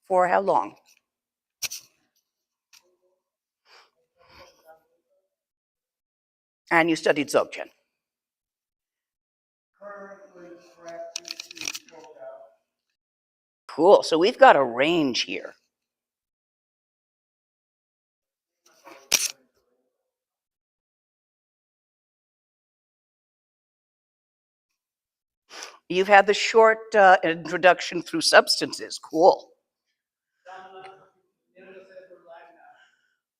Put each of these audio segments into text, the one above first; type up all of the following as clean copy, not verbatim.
For how long? And you studied Zogchen. Cool. So we've got a range here. You've had the short introduction through substances. Cool.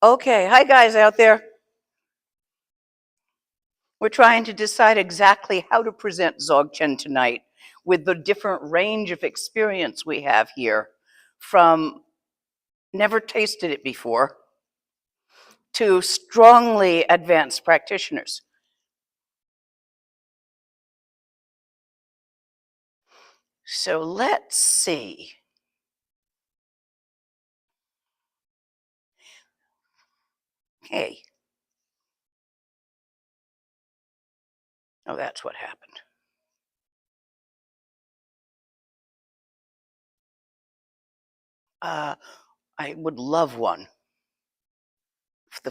Okay. Hi, guys out there. We're trying to decide exactly how to present Dzogchen tonight with the different range of experience we have here, from never tasted it before to strongly advanced practitioners. So let's see. Okay. Oh, that's what happened. I would love one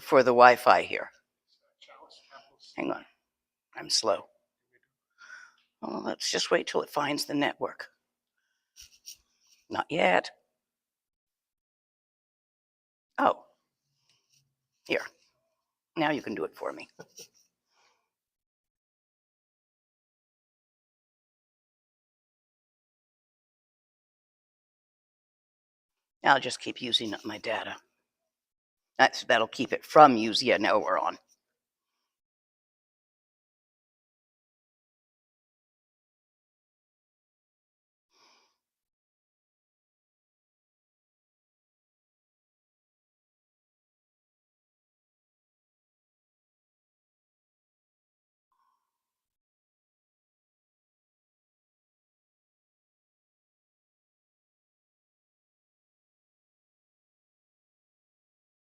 for the Wi-Fi here. Hang on, I'm slow. Well, let's just wait till it finds the network. Not yet. Oh, here. Now you can do it for me. I'll just keep using up my data. That'll keep it from using. Yeah, now we're on.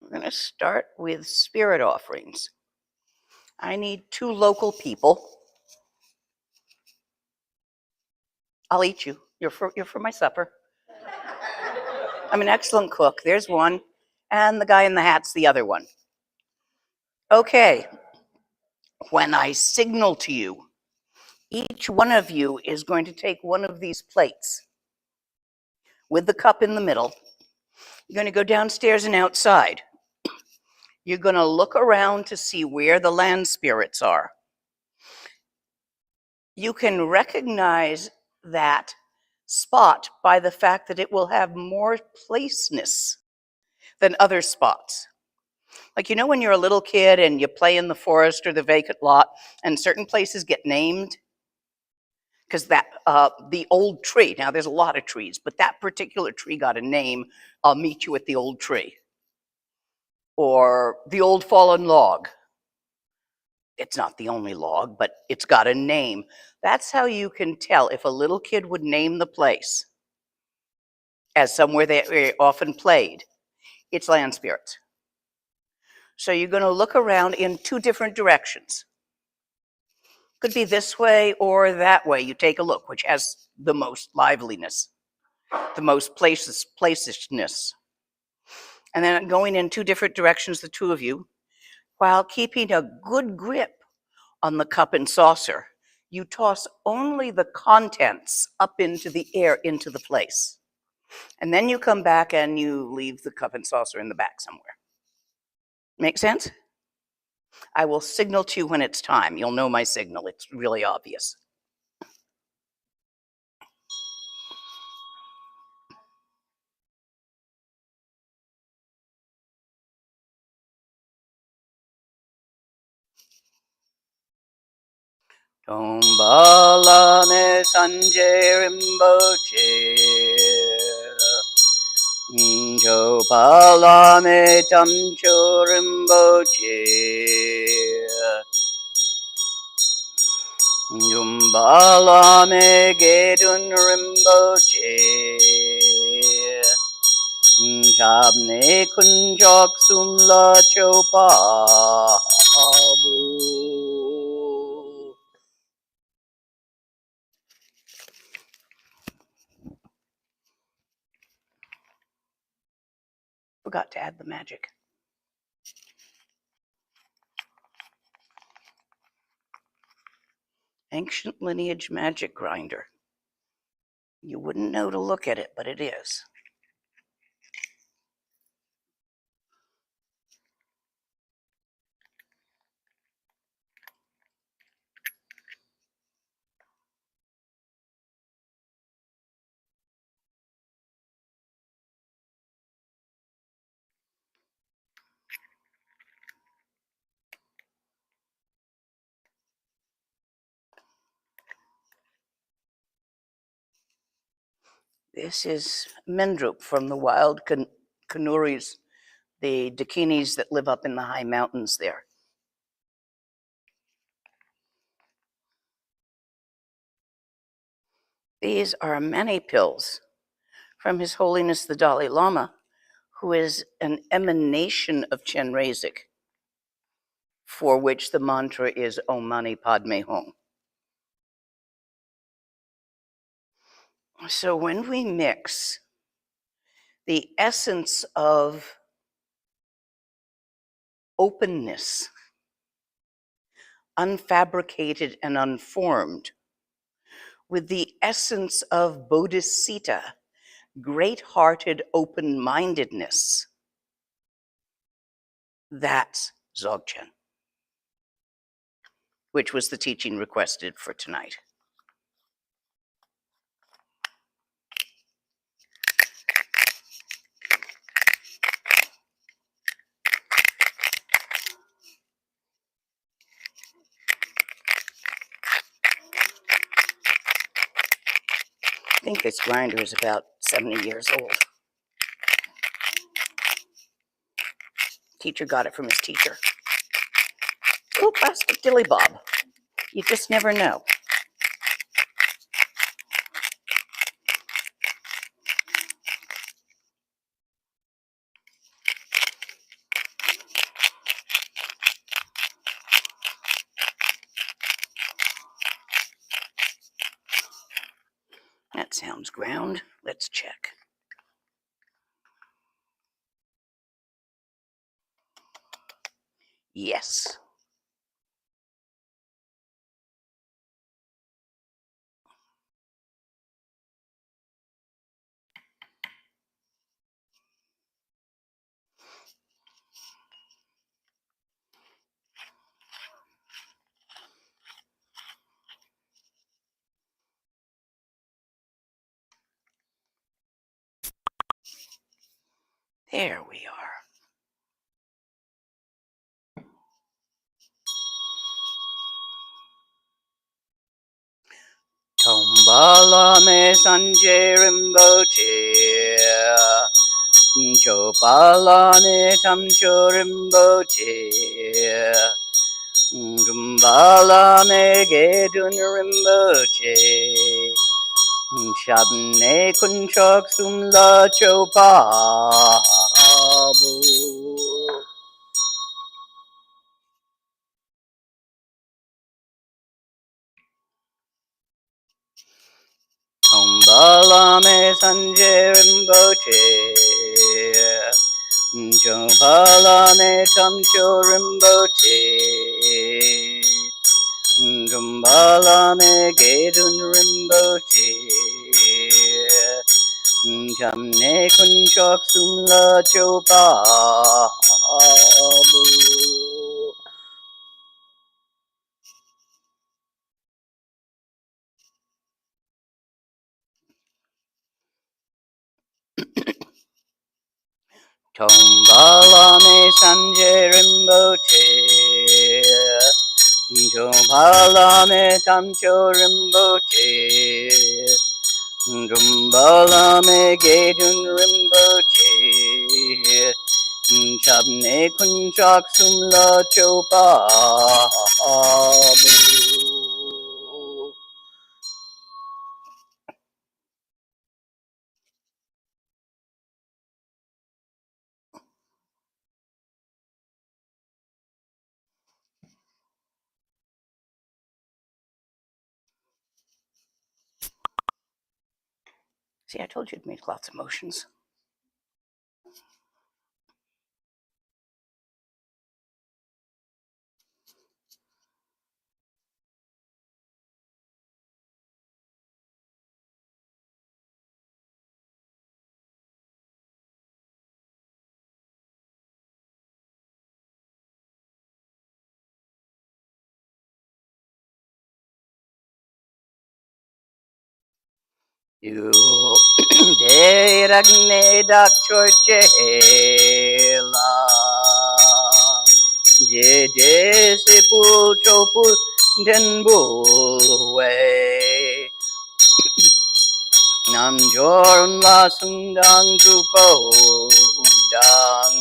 We're going to start with spirit offerings. I need 2 local people. I'll eat you. You're for my supper. I'm an excellent cook. There's one. And the guy in the hat's the other one. Okay. When I signal to you, each one of you is going to take one of these plates with the cup in the middle. You're going to go downstairs and outside. You're going to look around to see where the land spirits are. You can recognize that spot by the fact that it will have more placeness than other spots. Like, you know, when you're a little kid and you play in the forest or the vacant lot and certain places get named? Because that, the old tree, now there's a lot of trees, but that particular tree got a name, I'll meet you at the old tree. Or the old fallen log. It's not the only log, but it's got a name. That's how you can tell if a little kid would name the place as somewhere they often played. It's land spirits. So you're going to look around in 2 different directions. Could be this way or that way. You take a look, which has the most liveliness, the most placedness. And then going in 2 different directions, the 2 of you, while keeping a good grip on the cup and saucer. You toss only the contents up into the air, into the place. And then you come back and you leave the cup and saucer in the back somewhere. Make sense? I will signal to you when it's time. You'll know my signal. It's really obvious. Tombala me sanje rimboche. Jopala me tamcho rimboche. Jumbala me gedun rimboche. Chabne kunjok sumla chopa. forgot to add the magic. Ancient lineage magic grinder. You wouldn't know to look at it, but it is. This is Mendrup from the wild Kanuris, the dakinis that live up in the high mountains there. These are mani pills from His Holiness the Dalai Lama, who is an emanation of Chenrezig, for which the mantra is Om Mani Padme Hum. So when we mix the essence of openness, unfabricated and unformed, with the essence of bodhisattva, great-hearted open-mindedness, that's Zogchen, which was the teaching requested for tonight. I think this grinder is about 70 years old. Teacher got it from his teacher. Little plastic dilly bob. You just never know. That sounds ground. Let's check. Yes. There we are. Tombala me sanje rimboche. Chopala ne tamcho rimboche. Rumbala me gedun rimboche. Shabne kunchok sumla chopabu. Tombala me sanje rimboche. Chopala me tamcho rimboche. Rumbala me gedun rimboche. Jamne kunchok sumla chopabu. Tombala me sanje rimboche. Tombala me tamcho rimboche. Rumbala me gedun rimboche. Shabne kunchak sumla chopabu. See, I told you it'd make lots of motions. You de ragne dak chorchela. Je je se pu chopu den way. Nam jorn la sundang drupo dang.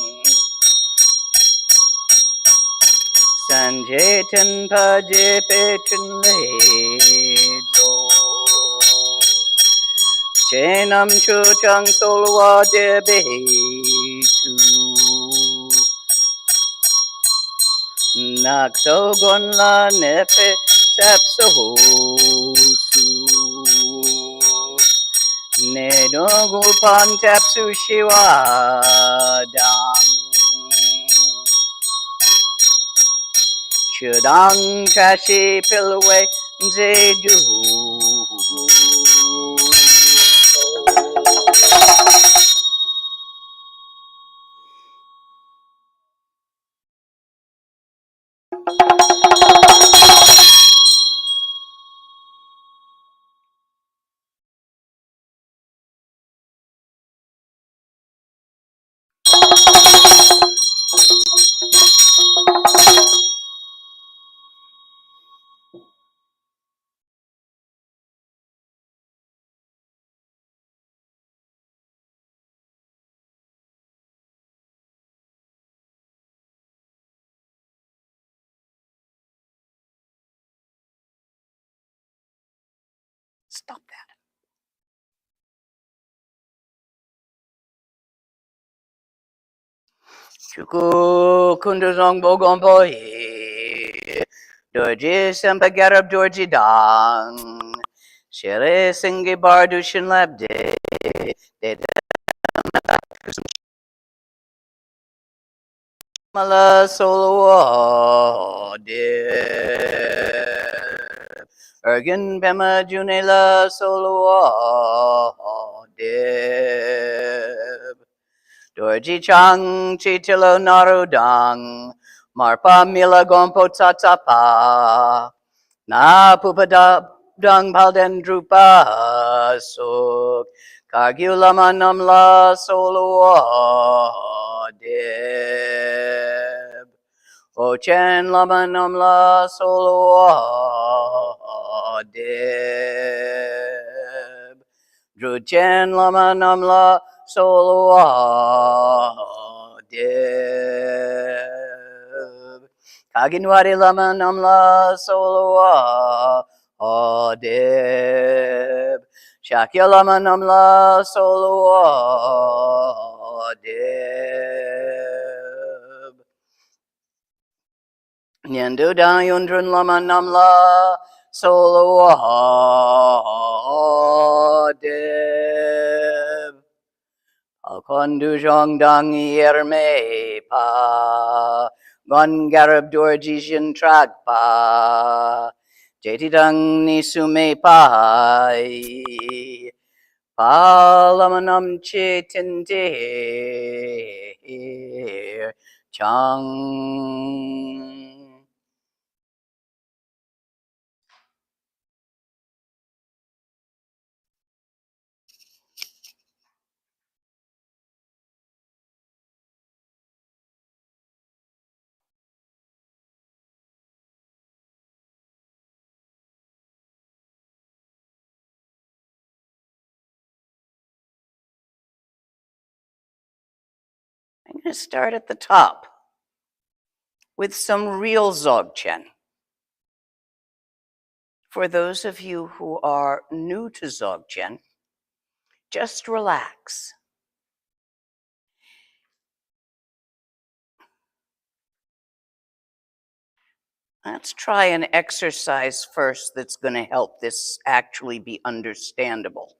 Sanjay tenpa je petrin lejo. Chenam chu chang solwa de betu. Nakso gon la nepe sapso su. Ne no gulpan tapsu shiwa dang. Chudang trashi pilaway zedu. Stop that. Chuku kunduzong bogombo ye. Dorji sempagarab dorji dang. Shere singi bardushin labde. Mala solo de. Ergin pema junela solo de. Dorji chang chitilo narudang. Marpa mila gompo tatapa. Na pupada dung palden drupa suk. Kagulama namla solo deb. Ochen lama namla solo deb. Druchen lama namla solo deb. Kaginwari lama namla solo deb. Shakya lama namla solo deb. Nyandu da yundrun lama namla solo deb. Alkondu jong dang yerme pa. Gon garab dorji shin tragpa. Jeti dang nisume pai. Palamanam chitinde chang. I'm going to start at the top with some real Zogchen. For those of you who are new to Zogchen, just relax. Let's try an exercise first that's going to help this actually be understandable.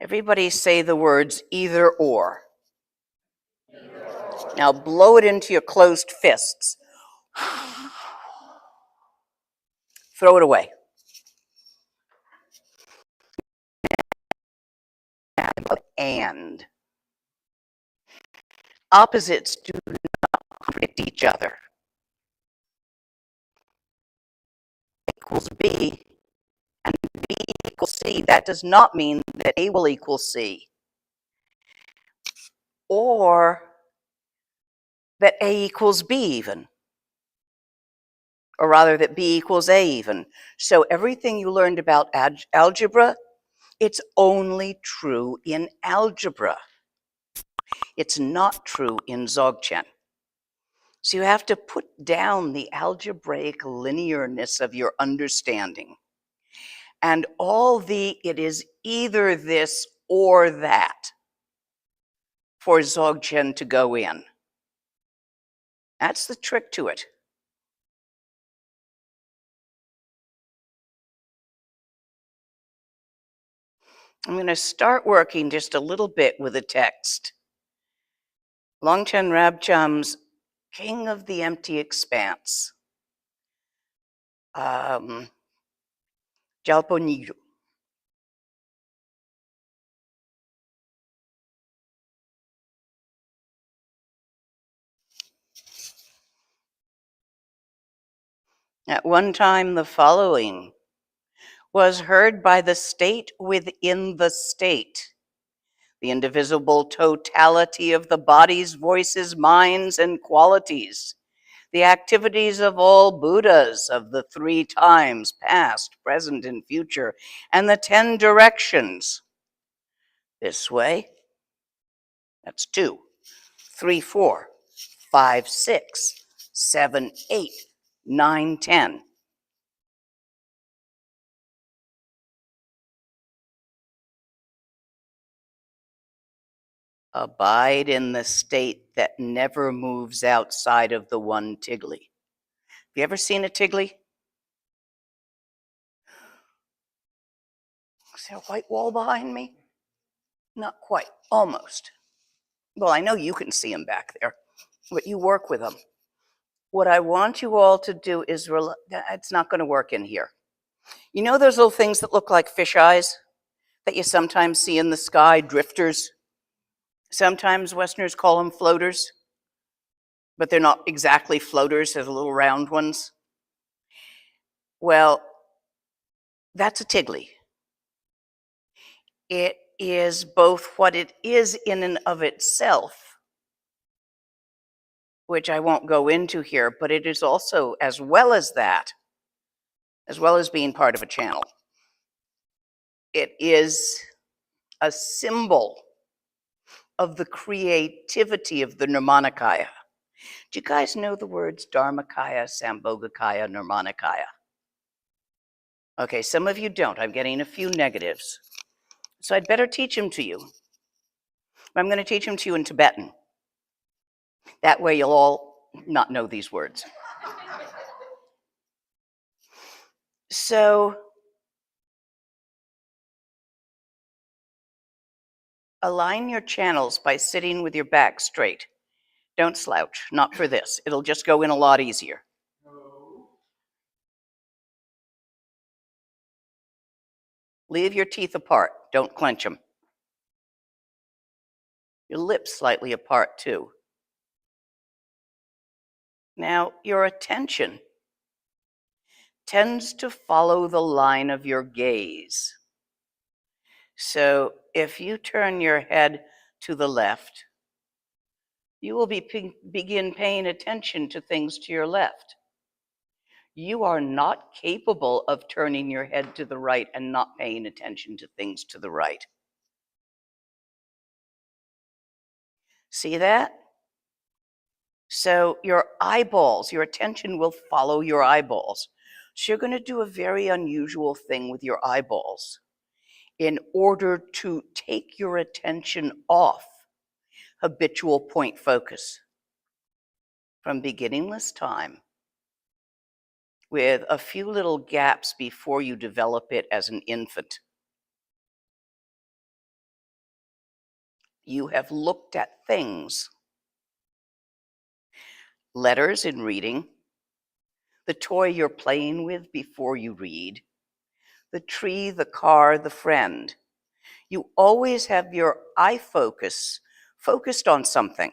Everybody say the words either or. Now blow it into your closed fists. Throw it away. And. Opposites do not contradict each other. A equals B and B equals C. C, that does not mean that A will equal C, or that A equals B even, or rather that B equals A even. So everything you learned about algebra, it's only true in algebra. It's not true in Dzogchen. So you have to put down the algebraic linearness of your understanding. And all it is either this or that for Dzogchen to go in. That's the trick to it. I'm going to start working just a little bit with a text. Longchen Rabcham's King of the Empty Expanse. Jalpo Niru. At one time, the following was heard by the state within the state, the indivisible totality of the bodies, voices, minds, and qualities, the activities of all Buddhas of the 3 times, past, present, and future, and the 10 directions. This way, that's 2, 3, 4, 5, 6, 7, 8, 9, 10. Abide in the state that never moves outside of the one Tigli. Have you ever seen a Tigli? Is there a white wall behind me? Not quite, almost. Well, I know you can see them back there, but you work with them. What I want you all to do is, it's not going to work in here. You know those little things that look like fish eyes that you sometimes see in the sky, drifters? Sometimes Westerners call them floaters, but they're not exactly floaters, they're the little round ones. Well, that's a Tigli. It is both what it is in and of itself, which I won't go into here, but it is also, as well as that, as well as being part of a channel, it is a symbol of the creativity of the Nirmanakaya. Do you guys know the words Dharmakaya, Sambhogakaya, Nirmanakaya? Okay, some of you don't. I'm getting a few negatives. So I'd better teach them to you. I'm going to teach them to you in Tibetan. That way you'll all not know these words. So align your channels by sitting with your back straight. Don't slouch, not for this. It'll just go in a lot easier. Leave your teeth apart, don't clench them. Your lips slightly apart too. Now, your attention tends to follow the line of your gaze. So if you turn your head to the left, you will begin paying attention to things to your left. You are not capable of turning your head to the right and not paying attention to things to the right. See that? So your eyeballs, your attention will follow your eyeballs. So you're going to do a very unusual thing with your eyeballs in order to take your attention off habitual point focus from beginningless time, with a few little gaps before you develop it as an infant. You have looked at things, letters in reading, the toy you're playing with before you read, the tree, the car, the friend. You always have your eye focus focused on something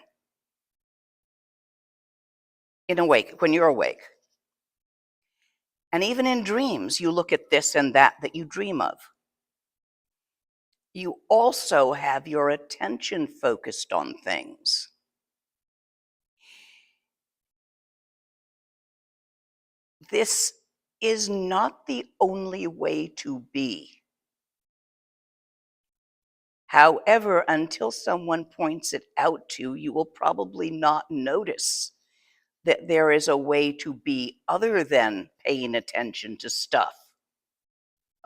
when you're awake. And even in dreams, you look at this and that you dream of. you also have your attention focused on things. This is not the only way to be. However, until someone points it out to you, you will probably not notice that there is a way to be other than paying attention to stuff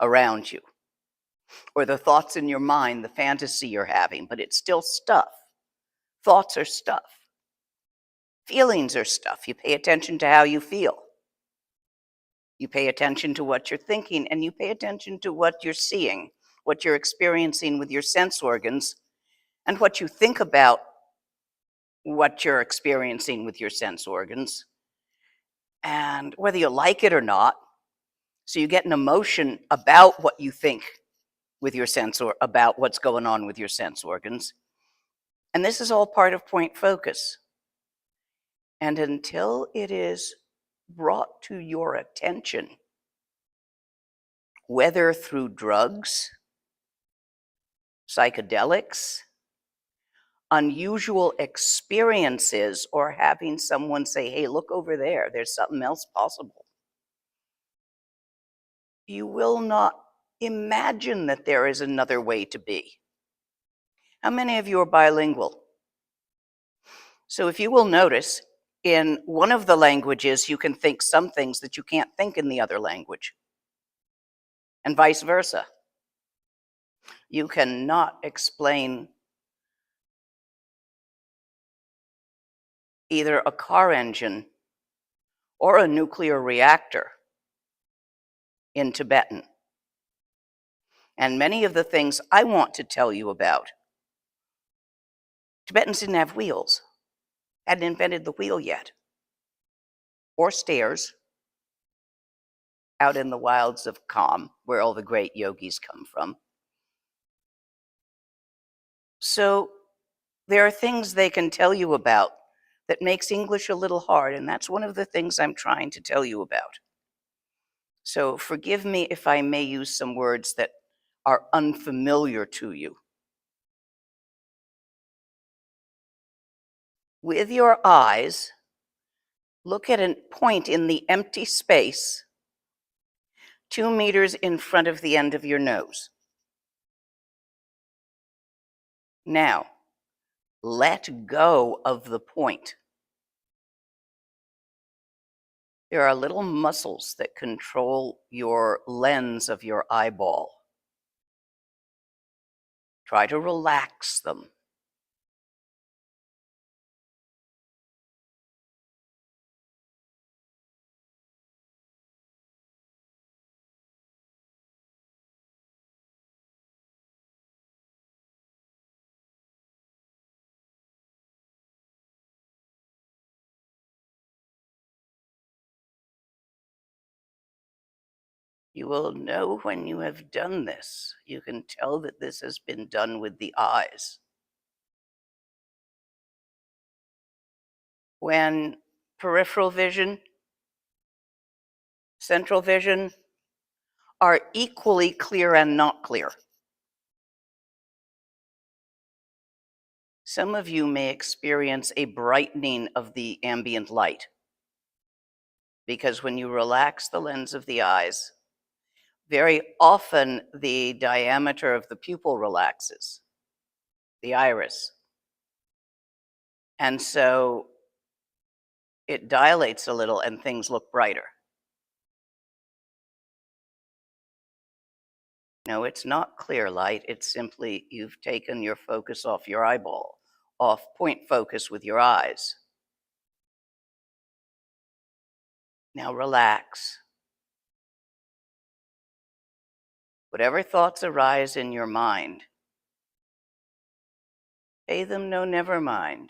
around you, or the thoughts in your mind, the fantasy you're having, but it's still stuff. Thoughts are stuff. Feelings are stuff. You pay attention to how you feel. You pay attention to what you're thinking, and you pay attention to what you're seeing, what you're experiencing with your sense organs, and what you think about what you're experiencing with your sense organs, and whether you like it or not. So you get an emotion about what you think with your sense, or about what's going on with your sense organs. And this is all part of point focus. And until it is brought to your attention, whether through drugs, psychedelics, unusual experiences, or having someone say, hey, look over there, there's something else possible, you will not imagine that there is another way to be. How many of you are bilingual? So if you will notice, in one of the languages, you can think some things that you can't think in the other language, and vice versa. You cannot explain either a car engine or a nuclear reactor in Tibetan. And many of the things I want to tell you about, Tibetans didn't have wheels, hadn't invented the wheel yet, or stairs, out in the wilds of Kham, where all the great yogis come from. So there are things they can tell you about that makes English a little hard, and that's one of the things I'm trying to tell you about. So forgive me if I may use some words that are unfamiliar to you. With your eyes, look at a point in the empty space 2 meters in front of the end of your nose. Now, let go of the point. There are little muscles that control your lens of your eyeball. Try to relax them. You will know when you have done this. You can tell that this has been done with the eyes. When peripheral vision, central vision are equally clear and not clear. Some of you may experience a brightening of the ambient light, because when you relax the lens of the eyes, very often the diameter of the pupil relaxes, the iris. And so it dilates a little and things look brighter. No, it's not clear light. It's simply you've taken your focus off your eyeball, off point focus with your eyes. Now relax. Whatever thoughts arise in your mind, pay them no never mind.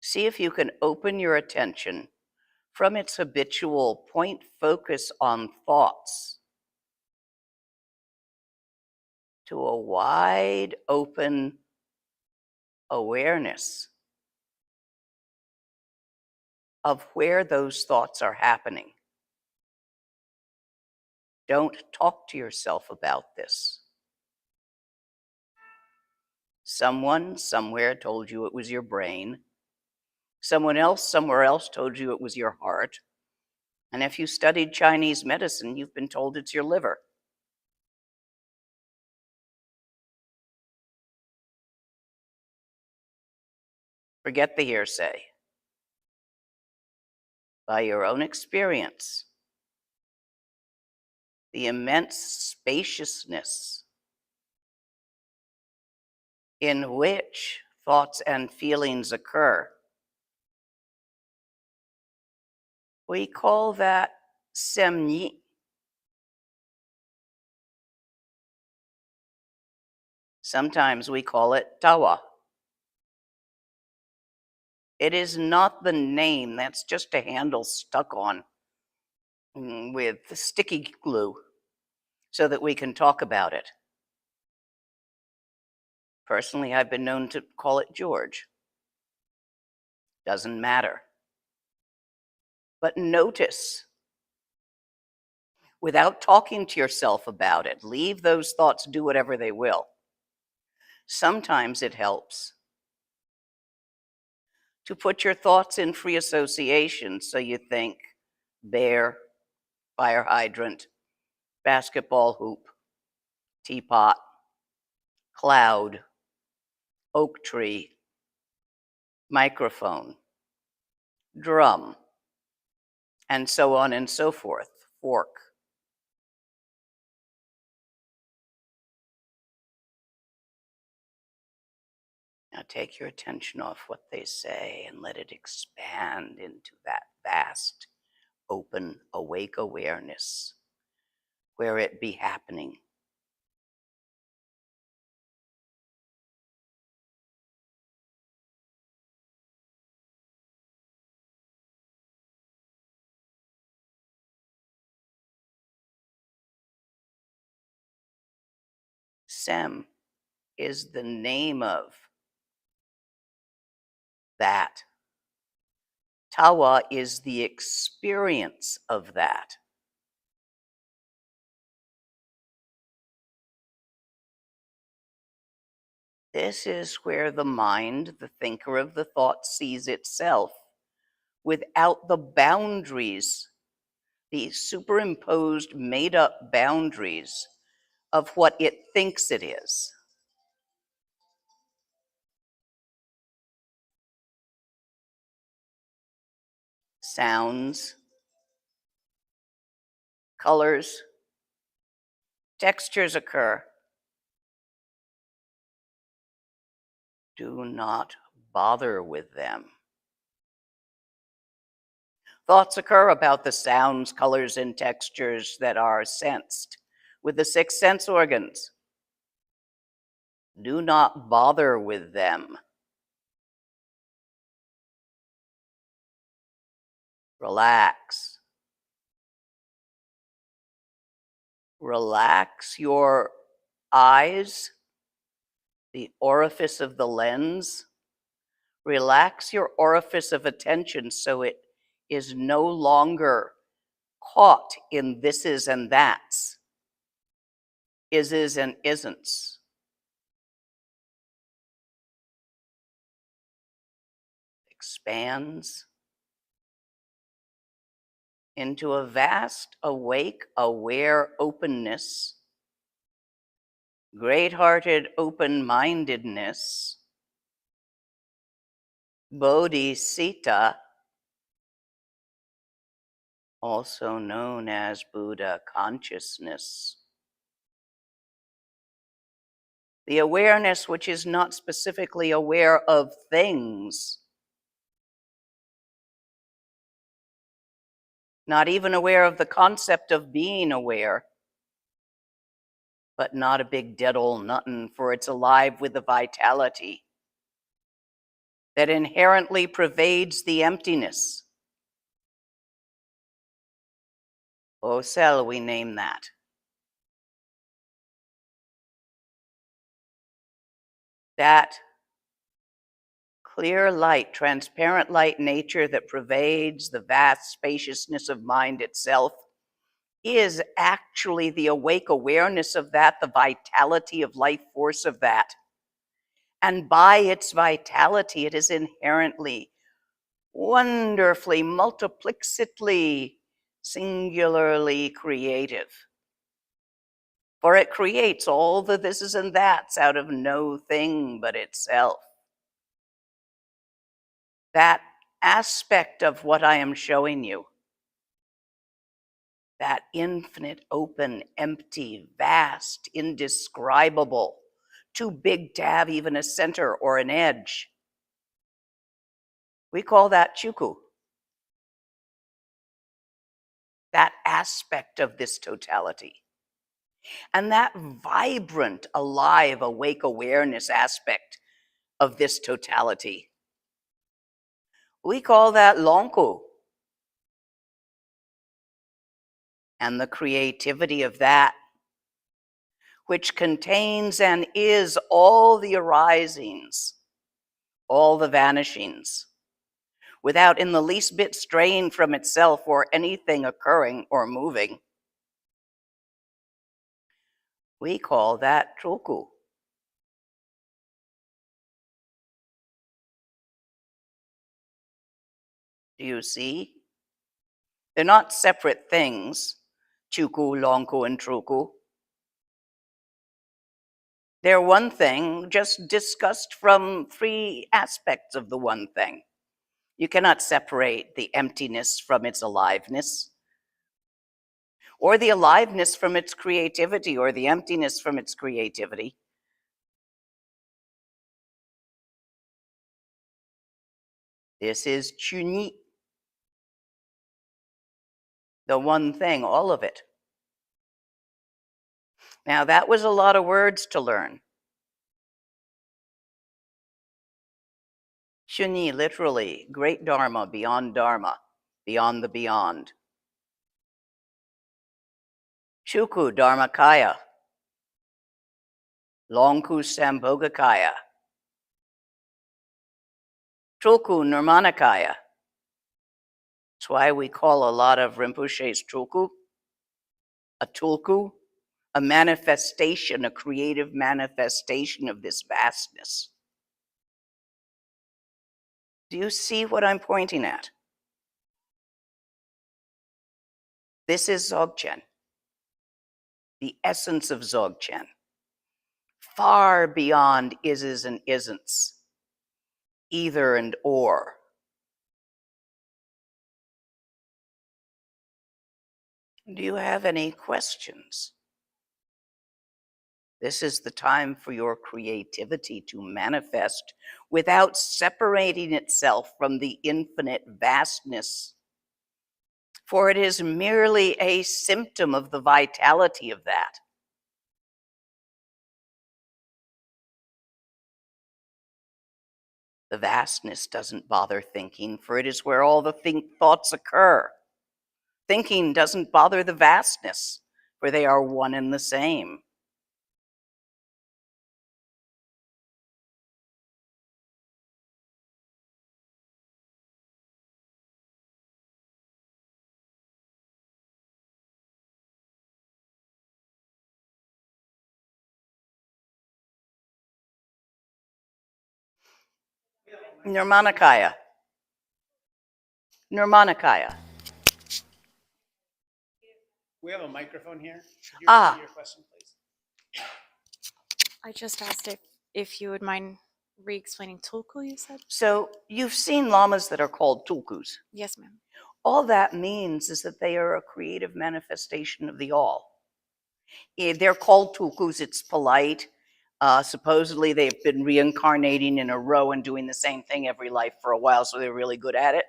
See if you can open your attention from its habitual point focus on thoughts to a wide open awareness of where those thoughts are happening. Don't talk to yourself about this. Someone somewhere told you it was your brain. Someone else somewhere else told you it was your heart. And if you studied Chinese medicine, you've been told it's your liver. Forget the hearsay. By your own experience, the immense spaciousness in which thoughts and feelings occur, we call that semyi. Sometimes we call it tawa. It is not the name, that's just a handle stuck on with sticky glue so that we can talk about it. Personally, I've been known to call it George. Doesn't matter. But notice, without talking to yourself about it, leave those thoughts do whatever they will. Sometimes it helps to put your thoughts in free association, so you think bear, fire hydrant, basketball hoop, teapot, cloud, oak tree, microphone, drum, and so on and so forth, fork. Now take your attention off what they say and let it expand into that vast, open, awake awareness where it be happening. Sem is the name of that. Tawa is the experience of that. This is where the mind, the thinker of the thought, sees itself without the boundaries, the superimposed, made up boundaries of what it thinks it is. Sounds, colors, textures occur. Do not bother with them. Thoughts occur about the sounds, colors, and textures that are sensed with the 6 sense organs. Do not bother with them. Relax. Relax your eyes, the orifice of the lens. Relax your orifice of attention so it is no longer caught in thises and that's, ises and isn'ts. Expands into a vast, awake, aware openness, great-hearted open-mindedness, bodhisattva, also known as Buddha consciousness. The awareness which is not specifically aware of things, not even aware of the concept of being aware, but not a big dead old nuttin', for it's alive with the vitality that inherently pervades the emptiness. Oh, shall we name that? That clear light, transparent light nature that pervades the vast spaciousness of mind itself is actually the awake awareness of that, the vitality of life force of that. And by its vitality, it is inherently, wonderfully, multiplicitly, singularly creative. For it creates all the thises and that's out of no thing but itself. That aspect of what I am showing you, that infinite, open, empty, vast, indescribable, too big to have even a center or an edge, we call that chuku. That aspect of this totality. And that vibrant, alive, awake awareness aspect of this totality, we call that lonku. And the creativity of that, which contains and is all the arisings, all the vanishings, without in the least bit straying from itself or anything occurring or moving, we call that troku. Do you see? They're not separate things, chuku, lonku, and troku. They're one thing, just discussed from three aspects of the one thing. You cannot separate the emptiness from its aliveness, or the aliveness from its creativity, or the emptiness from its creativity. This is chuni, the one thing, all of it. Now, that was a lot of words to learn. Chuni, literally, great Dharma, beyond the beyond. Chuku, Dharmakaya. Longku, Sambhogakaya. Tulku, Nirmanakaya. That's why we call a lot of Rinpoche's tulku a tulku, a manifestation, a creative manifestation of this vastness. Do you see what I'm pointing at? This is Zogchen, the essence of Zogchen, far beyond ises and isn'ts, either and or. Do you have any questions? This is the time for your creativity to manifest without separating itself from the infinite vastness, for it is merely a symptom of the vitality of that. The vastness doesn't bother thinking, for it is where all the thoughts occur. Thinking doesn't bother the vastness, for they are one and the same. Nirmanakaya. Nirmanakaya. We have a microphone here. Could you repeat your question, please? I just asked if you would mind re-explaining tulku, you said? So you've seen lamas that are called tulkus. Yes, ma'am. All that means is that they are a creative manifestation of the all. They're called tulkus, it's polite. Supposedly they've been reincarnating in a row and doing the same thing every life for a while, so they're really good at it.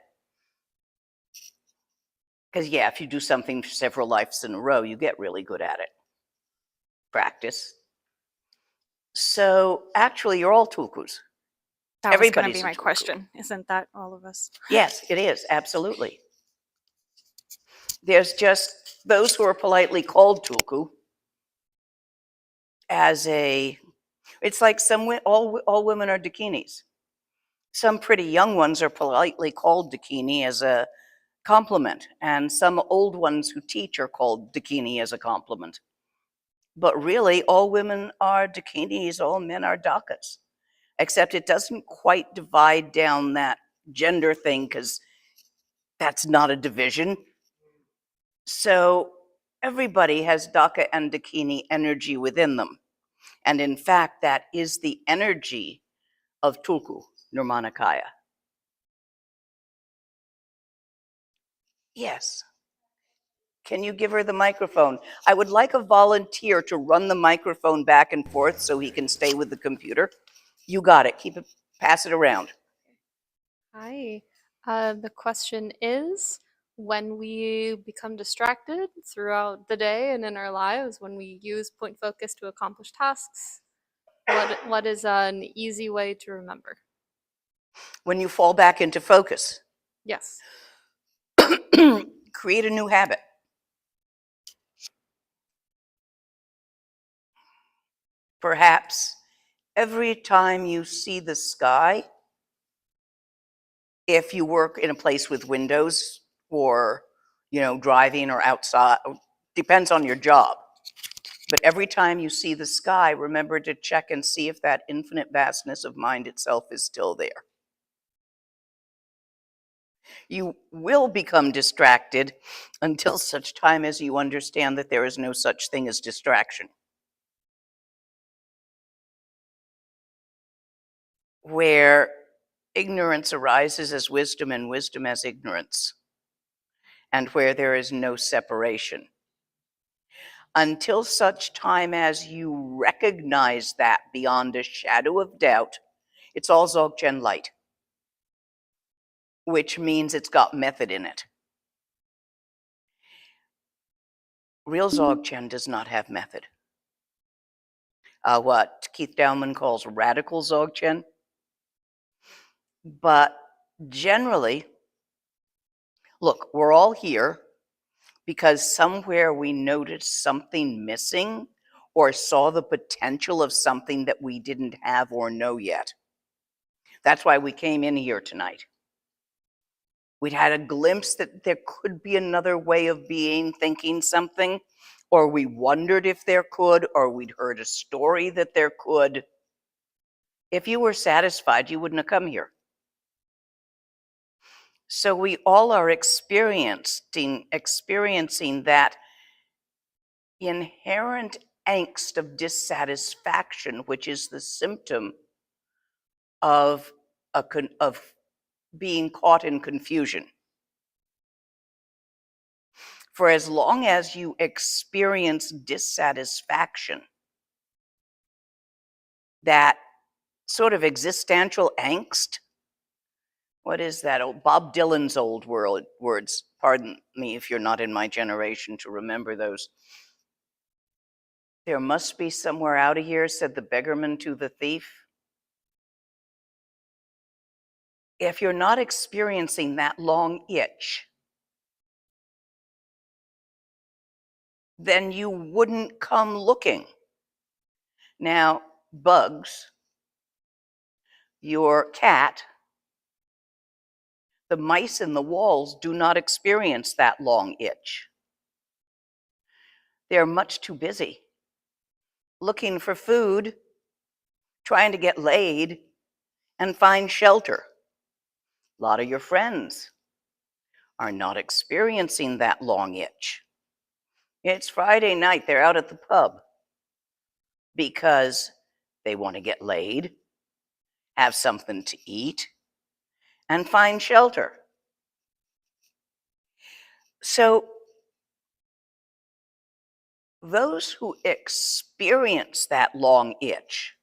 Because yeah, if you do something for several lives in a row, you get really good at it. Practice. So actually, you're all tulkus. That was going to Everybody's be a my tulku. question. Isn't that all of us? Yes, it is, absolutely. There's just those who are politely called tulku as a, it's like all women are dakinis. Some pretty young ones are politely called dakini as a compliment, and some old ones who teach are called dakini as a compliment. But really, all women are dakinis, all men are dakas. except it doesn't quite divide down that gender thing because that's not a division. So everybody has Daka and Dakini energy within them. And in fact, that is the energy of Tulku, Nirmanakaya. Yes. Can you give her the microphone? I would like a volunteer to run the microphone back and forth so he can stay with the computer. You got it. Keep it, pass it around. Hi. The question is, when we become distracted throughout the day and in our lives, when we use point focus to accomplish tasks, what is an easy way to remember? When you fall back into focus, Yes. create a new habit. Perhaps every time you see the sky, if you work in a place with windows or, driving or outside, depends on your job. But every time you see the sky, remember to check and see if that infinite vastness of mind itself is still there. You will become distracted until such time as you understand that there is no such thing as distraction. Where ignorance arises as wisdom and wisdom as ignorance, and where there is no separation. Until such time as you recognize that beyond a shadow of doubt, it's all Zogchen light, which means it's got method in it. Real Dzogchen does not have method. What Keith Dowman calls radical Dzogchen. But generally, look, we're all here because somewhere we noticed something missing or saw the potential of something that we didn't have or know yet. That's why we came in here tonight. We'd had a glimpse that there could be another way of being, thinking something, or we wondered if there could, or we'd heard a story that there could. If you were satisfied, you wouldn't have come here. So we all are experiencing that inherent angst of dissatisfaction, which is the symptom of being caught in confusion. For as long as you experience dissatisfaction, that sort of existential angst, what is that? Oh, Bob Dylan's old words. Pardon me if you're not in my generation to remember those. There must be somewhere out of here, said the beggarman to the thief. If you're not experiencing that long itch, then you wouldn't come looking. Now, bugs, your cat, the mice in the walls do not experience that long itch. They're much too busy looking for food, trying to get laid, and find shelter. A lot of your friends are not experiencing that long itch. It's Friday night, they're out at the pub because they want to get laid, have something to eat, and find shelter. So those who experience that long itch,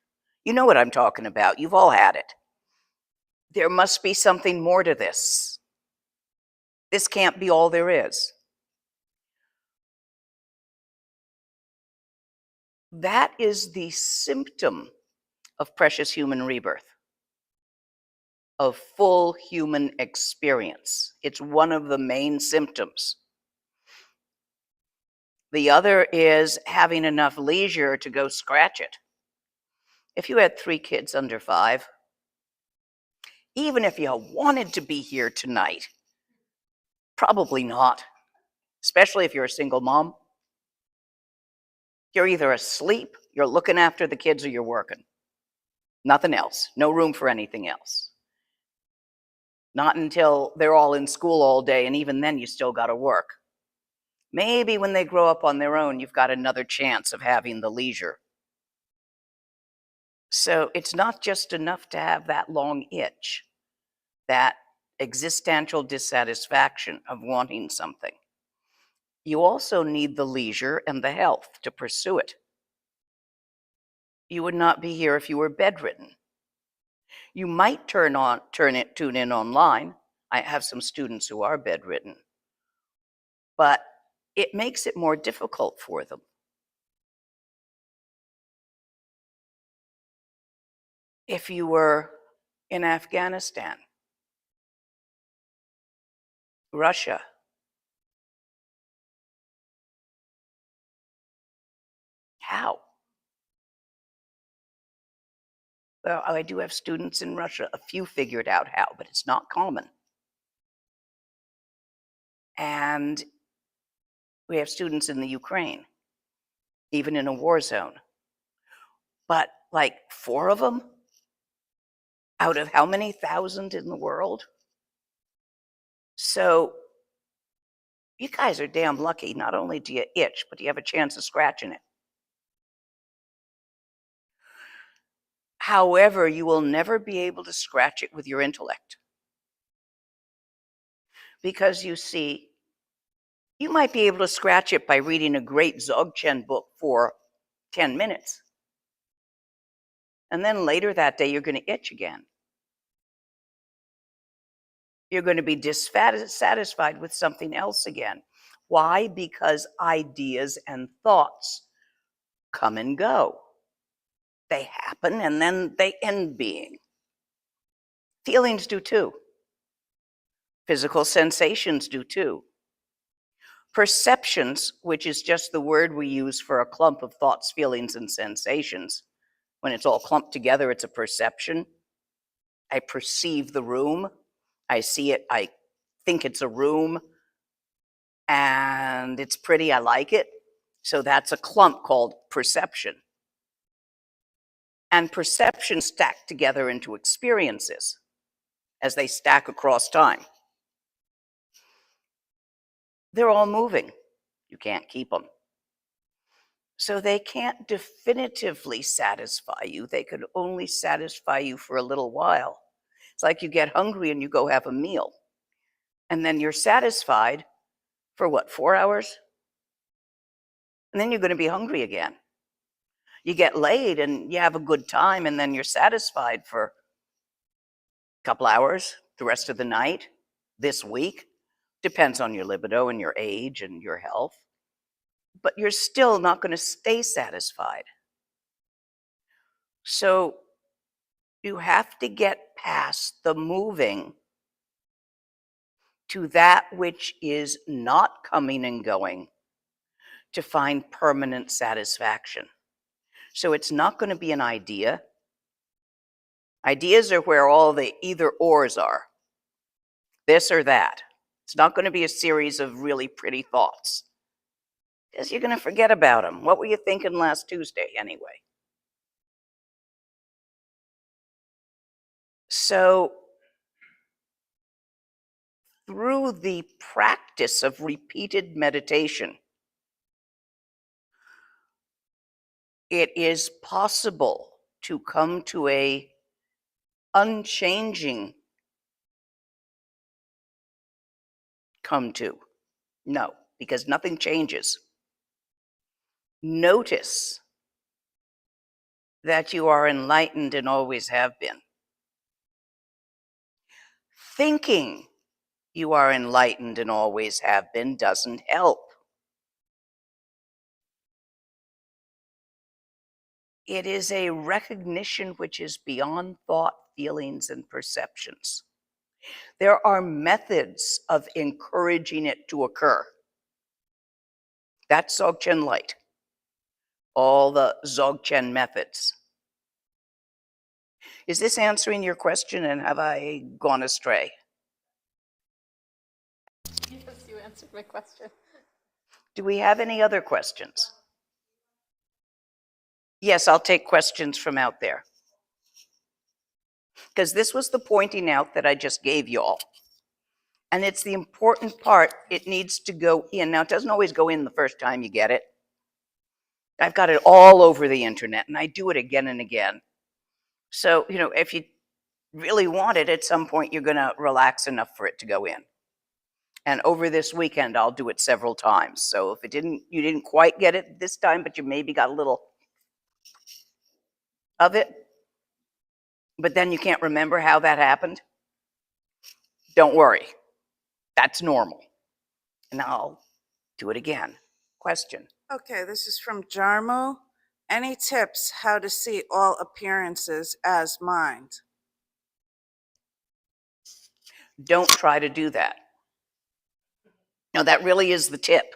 you know what I'm talking about. You've all had it. There must be something more to this. This can't be all there is. That is the symptom of precious human rebirth, of full human experience. It's one of the main symptoms. The other is having enough leisure to go scratch it. If you had 3 kids under 5, even if you wanted to be here tonight, probably not, especially if you're a single mom. You're either asleep, you're looking after the kids, or you're working. Nothing else. No room for anything else. Not until they're all in school all day, and even then you still got to work. Maybe when they grow up on their own, you've got another chance of having the leisure. So it's not just enough to have that long itch, that existential dissatisfaction of wanting something. You also need the leisure and the health to pursue it. You would not be here if you were bedridden. You might tune in online. I have some students who are bedridden, but it makes it more difficult for them. If you were in Afghanistan, Russia, how? Well, I do have students in Russia. A few figured out how, but it's not common. And we have students in the Ukraine, even in a war zone. But like 4 of them out of how many thousand in the world? So you guys are damn lucky. Not only do you itch, but you have a chance of scratching it. However, you will never be able to scratch it with your intellect. Because you see, you might be able to scratch it by reading a great Zogchen book for 10 minutes. And then later that day, you're going to itch again. You're going to be dissatisfied with something else again. Why? Because ideas and thoughts come and go. They happen and then they end being. Feelings do too. Physical sensations do too. Perceptions, which is just the word we use for a clump of thoughts, feelings, and sensations. When it's all clumped together, it's a perception. I perceive the room. I see it. I think it's a room. And it's pretty. I like it. So that's a clump called perception. And perceptions stack together into experiences as they stack across time. They're all moving. You can't keep them. So they can't definitively satisfy you. They could only satisfy you for a little while. It's like you get hungry and you go have a meal. And then you're satisfied for what, 4 hours? And then you're going to be hungry again. You get laid and you have a good time and then you're satisfied for a couple hours, the rest of the night, this week. Depends on your libido and your age and your health. But you're still not going to stay satisfied. So you have to get past the moving to that which is not coming and going to find permanent satisfaction. So it's not going to be an idea. Ideas are where all the either ors are, this or that. It's not going to be a series of really pretty thoughts, because you're going to forget about them. What were you thinking last Tuesday anyway? So through the practice of repeated meditation, it is possible to come to a unchanging No, because nothing changes. Notice that you are enlightened and always have been. Thinking you are enlightened and always have been doesn't help. It is a recognition which is beyond thought, feelings, and perceptions. There are methods of encouraging it to occur. That's Dzogchen light. All the Dzogchen methods. Is this answering your question, and have I gone astray? Yes, you answered my question. Do we have any other questions? Yes, I'll take questions from out there. because this was the pointing out that I just gave y'all. And it's the important part. It needs to go in. Now, it doesn't always go in the first time you get it. I've got it all over the internet, and I do it again and again. So, if you really want it, at some point you're going to relax enough for it to go in. And over this weekend, I'll do it several times. So if you didn't quite get it this time, but you maybe got a little of it, but then you can't remember how that happened, don't worry. That's normal. And I'll do it again. Question. Okay, this is from Jarmo. Any tips how to see all appearances as mind? Don't try to do that. Now, that really is the tip.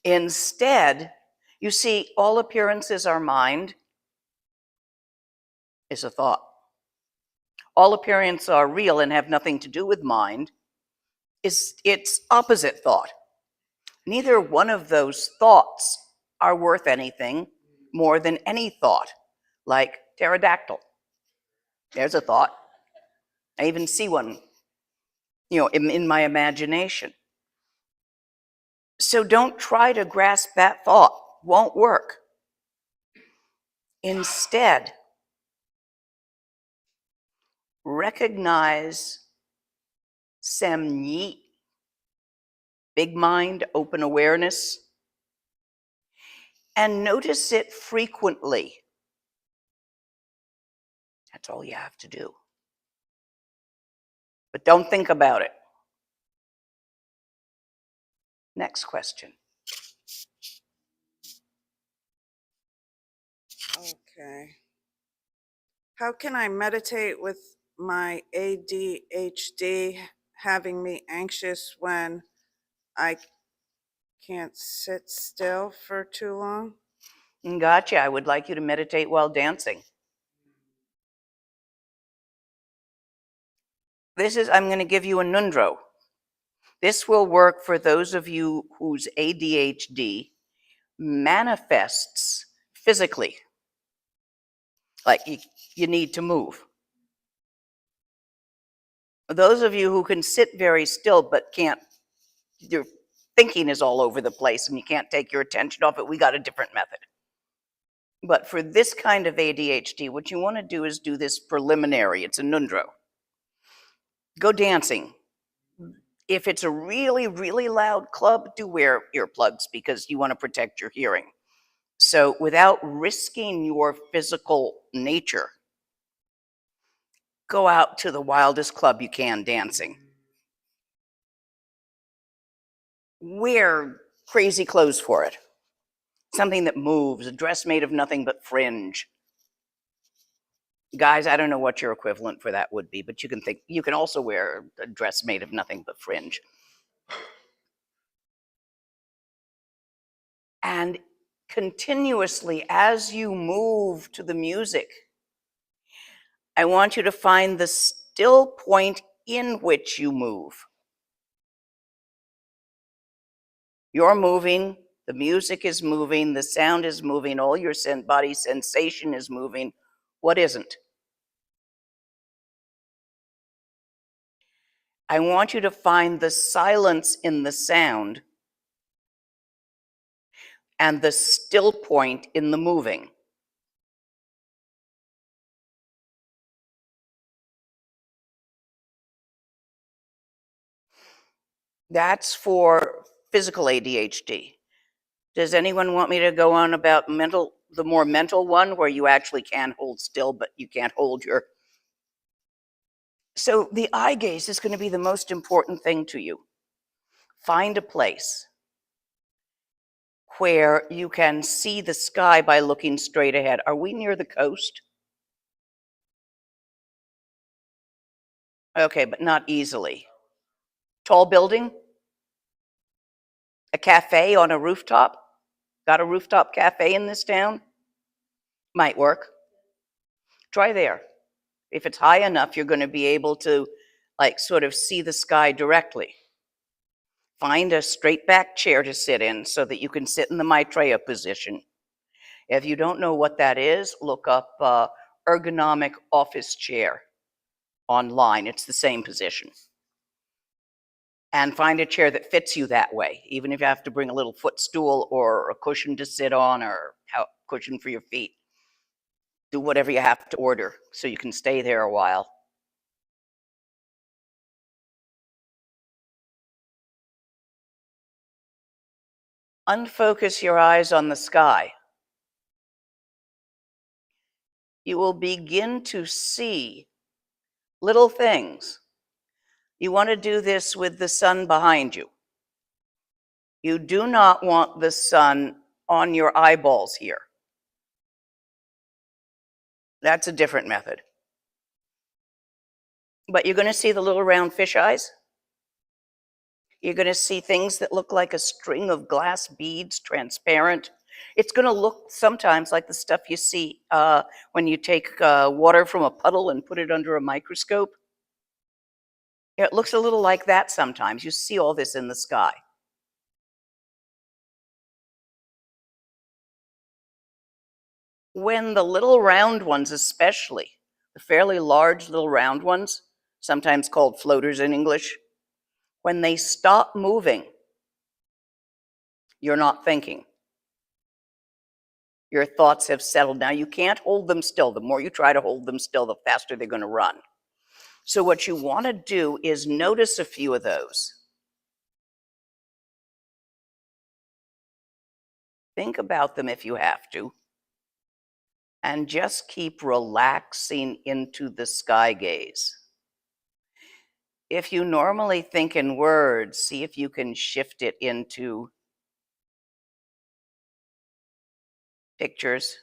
Instead, you see, all appearances are mind is a thought. All appearances are real and have nothing to do with mind is its opposite thought. Neither one of those thoughts are worth anything more than any thought, like pterodactyl. There's a thought. I even see one, in my imagination. So don't try to grasp that thought. Won't work. Instead, recognize Semnyi, big mind, open awareness, and notice it frequently. That's all you have to do. But don't think about it. Next question. Okay. How can I meditate with my ADHD having me anxious when I can't sit still for too long? Gotcha. I would like you to meditate while dancing. I'm going to give you a nundro. This will work for those of you whose ADHD manifests physically. Like you need to move. Those of you who can sit very still but can't, your thinking is all over the place and you can't take your attention off it, we got a different method. But for this kind of ADHD, what you want to do is do this preliminary. It's a nundro. Go dancing. If it's a really, really loud club, do wear earplugs because you want to protect your hearing. So without risking your physical nature, go out to the wildest club you can dancing. Wear crazy clothes for it. Something that moves, a dress made of nothing but fringe. Guys, I don't know what your equivalent for that would be, but you can also wear a dress made of nothing but fringe. And continuously, as you move to the music, I want you to find the still point in which you move. You're moving, the music is moving, the sound is moving, all your body sensation is moving. What isn't? I want you to find the silence in the sound and the still point in the moving. That's for physical ADHD. Does anyone want me to go on about the more mental one where you actually can hold still, but you can't hold your... So the eye gaze is going to be the most important thing to you. Find a place where you can see the sky by looking straight ahead. Are we near the coast? Okay, but not easily. Tall building? A cafe on a rooftop? Got a rooftop cafe in this town? Might work. Try there. If it's high enough, you're going to be able to sort of see the sky directly. Find a straight back chair to sit in so that you can sit in the Maitreya position. If you don't know what that is, look up ergonomic office chair online. It's the same position. And find a chair that fits you that way, even if you have to bring a little footstool or a cushion to sit on or a cushion for your feet. Do whatever you have to order so you can stay there a while. Unfocus your eyes on the sky. You will begin to see little things. You want to do this with the sun behind you. You do not want the sun on your eyeballs here. That's a different method. But you're going to see the little round fish eyes. You're going to see things that look like a string of glass beads, transparent. It's going to look sometimes like the stuff you see when you take water from a puddle and put it under a microscope. It looks a little like that sometimes. You see all this in the sky. When the little round ones, especially, the fairly large little round ones, sometimes called floaters in English, when they stop moving, you're not thinking. Your thoughts have settled. Now, you can't hold them still. The more you try to hold them still, the faster they're going to run. So what you want to do is notice a few of those. Think about them if you have to. And just keep relaxing into the sky gaze. If you normally think in words, see if you can shift it into pictures.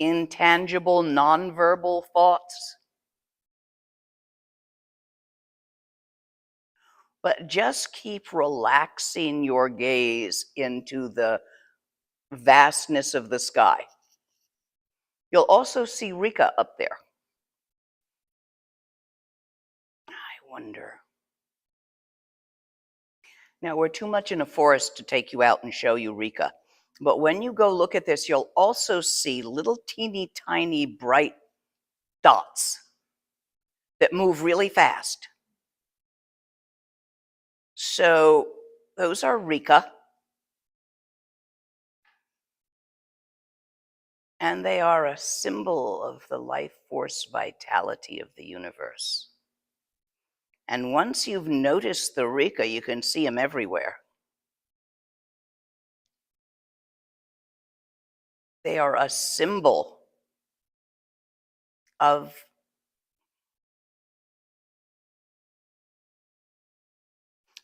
Intangible, nonverbal thoughts. But just keep relaxing your gaze into the vastness of the sky. You'll also see Rika up there. I wonder. Now, we're too much in a forest to take you out and show you Rika. But when you go look at this, you'll also see little teeny tiny bright dots that move really fast. So those are Rika. And they are a symbol of the life force vitality of the universe. And once you've noticed the Rika, you can see them everywhere. They are a symbol of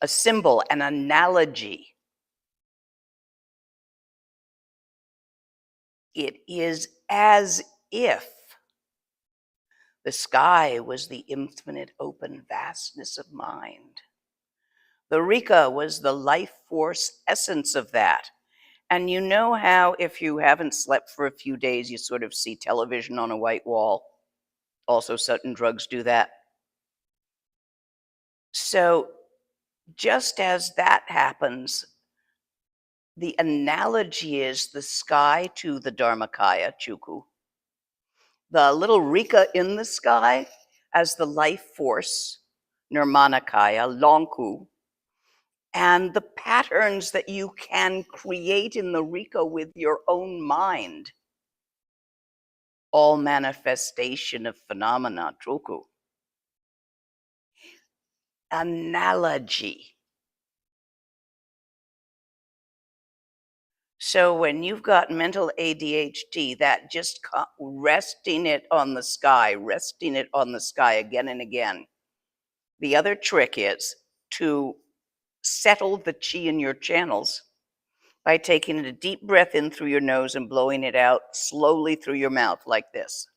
an analogy. It is as if the sky was the infinite open vastness of mind. The Rika was the life force essence of that. And you know how if you haven't slept for a few days, you sort of see television on a white wall? Also, certain drugs do that. So just as that happens, the analogy is the sky to the Dharmakaya, Chuku. The little Rika in the sky as the life force, Nirmanakaya, Lonku, and the patterns that you can create in the Rika with your own mind. All manifestation of phenomena, Truku. Analogy. So when you've got mental ADHD, that just resting it on the sky again and again. The other trick is to settle the chi in your channels by taking a deep breath in through your nose and blowing it out slowly through your mouth like this.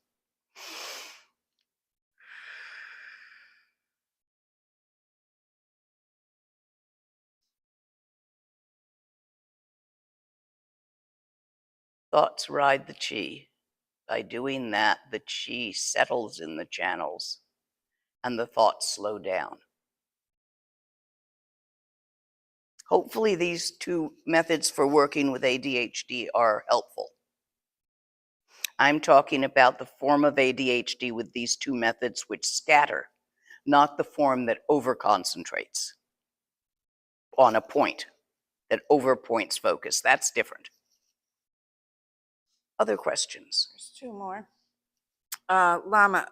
Thoughts ride the chi. By doing that, the chi settles in the channels and the thoughts slow down. Hopefully these two methods for working with ADHD are helpful. I'm talking about the form of ADHD with these two methods which scatter, not the form that overconcentrates on a point, that overpoints focus. That's different. Other questions? There's two more. Lama,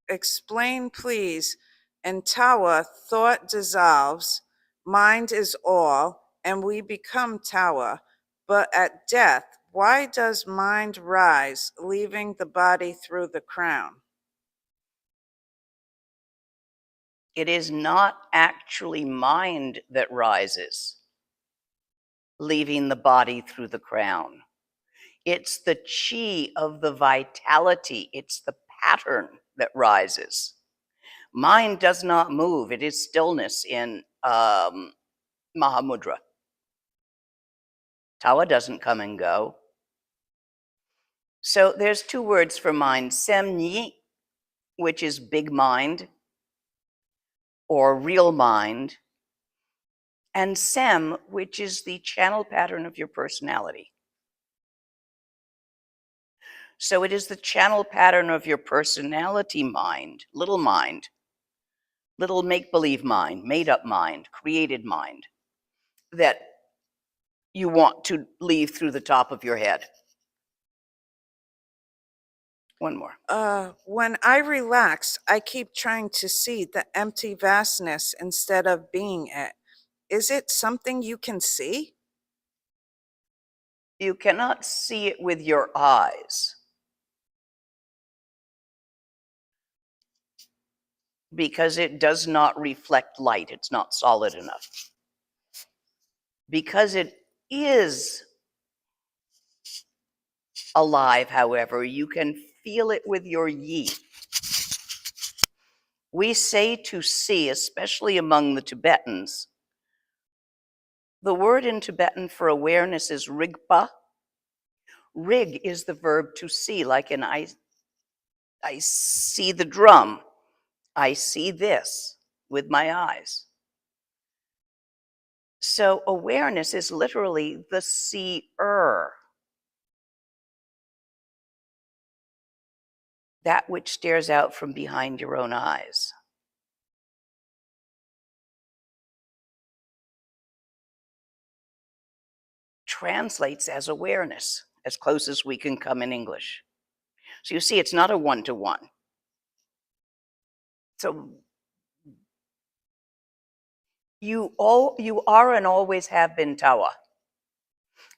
explain please. In Tawa, thought dissolves, mind is all, and we become Tawa. But at death, why does mind rise, leaving the body through the crown? It is not actually mind that rises, leaving the body through the crown. It's the chi of the vitality. It's the pattern that rises. Mind does not move. It is stillness in Mahamudra. Tawa doesn't come and go. So there's two words for mind, semni, which is big mind or real mind, and sem, which is the channel pattern of your personality. So it is the channel pattern of your personality mind, little make-believe mind, made-up mind, created mind, that you want to leave through the top of your head. One more. When I relax, I keep trying to see the empty vastness instead of being it. Is it something you can see? You cannot see it with your eyes because it does not reflect light. It's not solid enough. Because it is alive, however, you can feel it with your yi. We say to see, especially among the Tibetans, the word in Tibetan for awareness is rigpa. Rig is the verb to see, like in I see the drum. I see this with my eyes. So awareness is literally the seer, that which stares out from behind your own eyes. Translates as awareness, as close as we can come in English. So you see, it's not a one-to-one. So you are and always have been Tawa.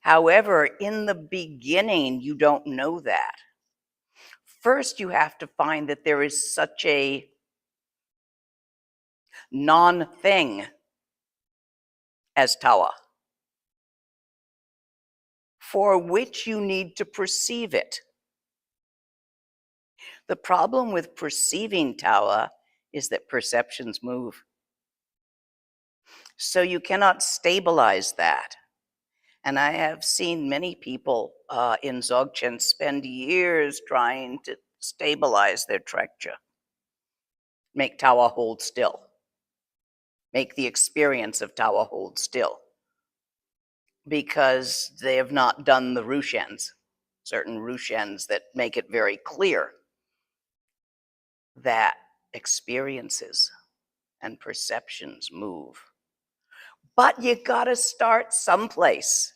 However, in the beginning, you don't know that. First, you have to find that there is such a non-thing as Tawa, for which you need to perceive it. The problem with perceiving Tawa is that perceptions move. So you cannot stabilize that. And I have seen many people in Zogchen spend years trying to stabilize their trekcha, make Tawa hold still, make the experience of Tawa hold still, because they have not done the rushens, certain rushens that make it very clear that experiences and perceptions move. But you gotta start someplace.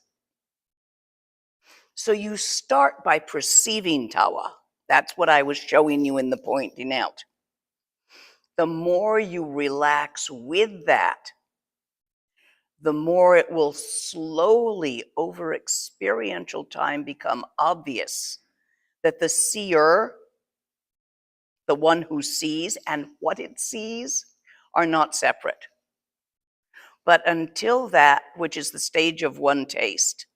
So you start by perceiving Tawa. That's what I was showing you in the pointing out. The more you relax with that, the more it will slowly, over experiential time, become obvious that the seer, the one who sees, and what it sees are not separate. But until that, which is the stage of one taste,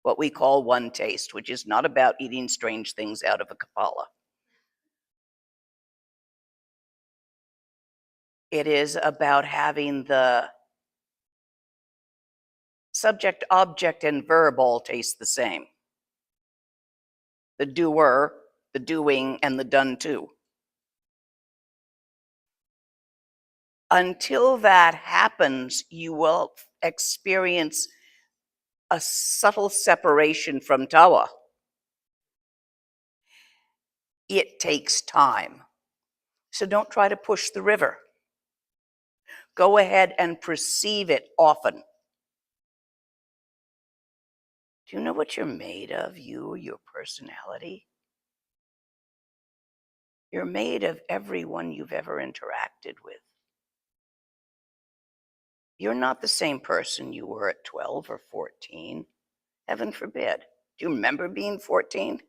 what we call one taste, which is not about eating strange things out of a kapala. It is about having the subject, object, and verb all taste the same. The doer, the doing, and the done to. Until that happens, you will experience a subtle separation from Tawa. It takes time. So don't try to push the river. Go ahead and perceive it often. Do you know what you're made of, you, your personality? You're made of everyone you've ever interacted with. You're not the same person you were at 12 or 14. Heaven forbid. Do you remember being 14?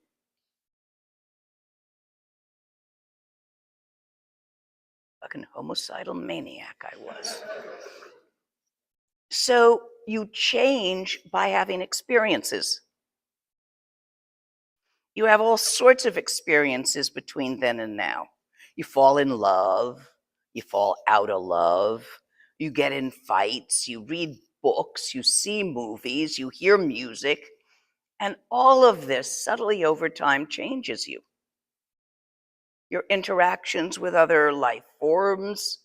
Fucking homicidal maniac I was. So you change by having experiences. You have all sorts of experiences between then and now. You fall in love, you fall out of love, you get in fights, you read books, you see movies, you hear music, and all of this subtly over time changes you. Your interactions with other life forms,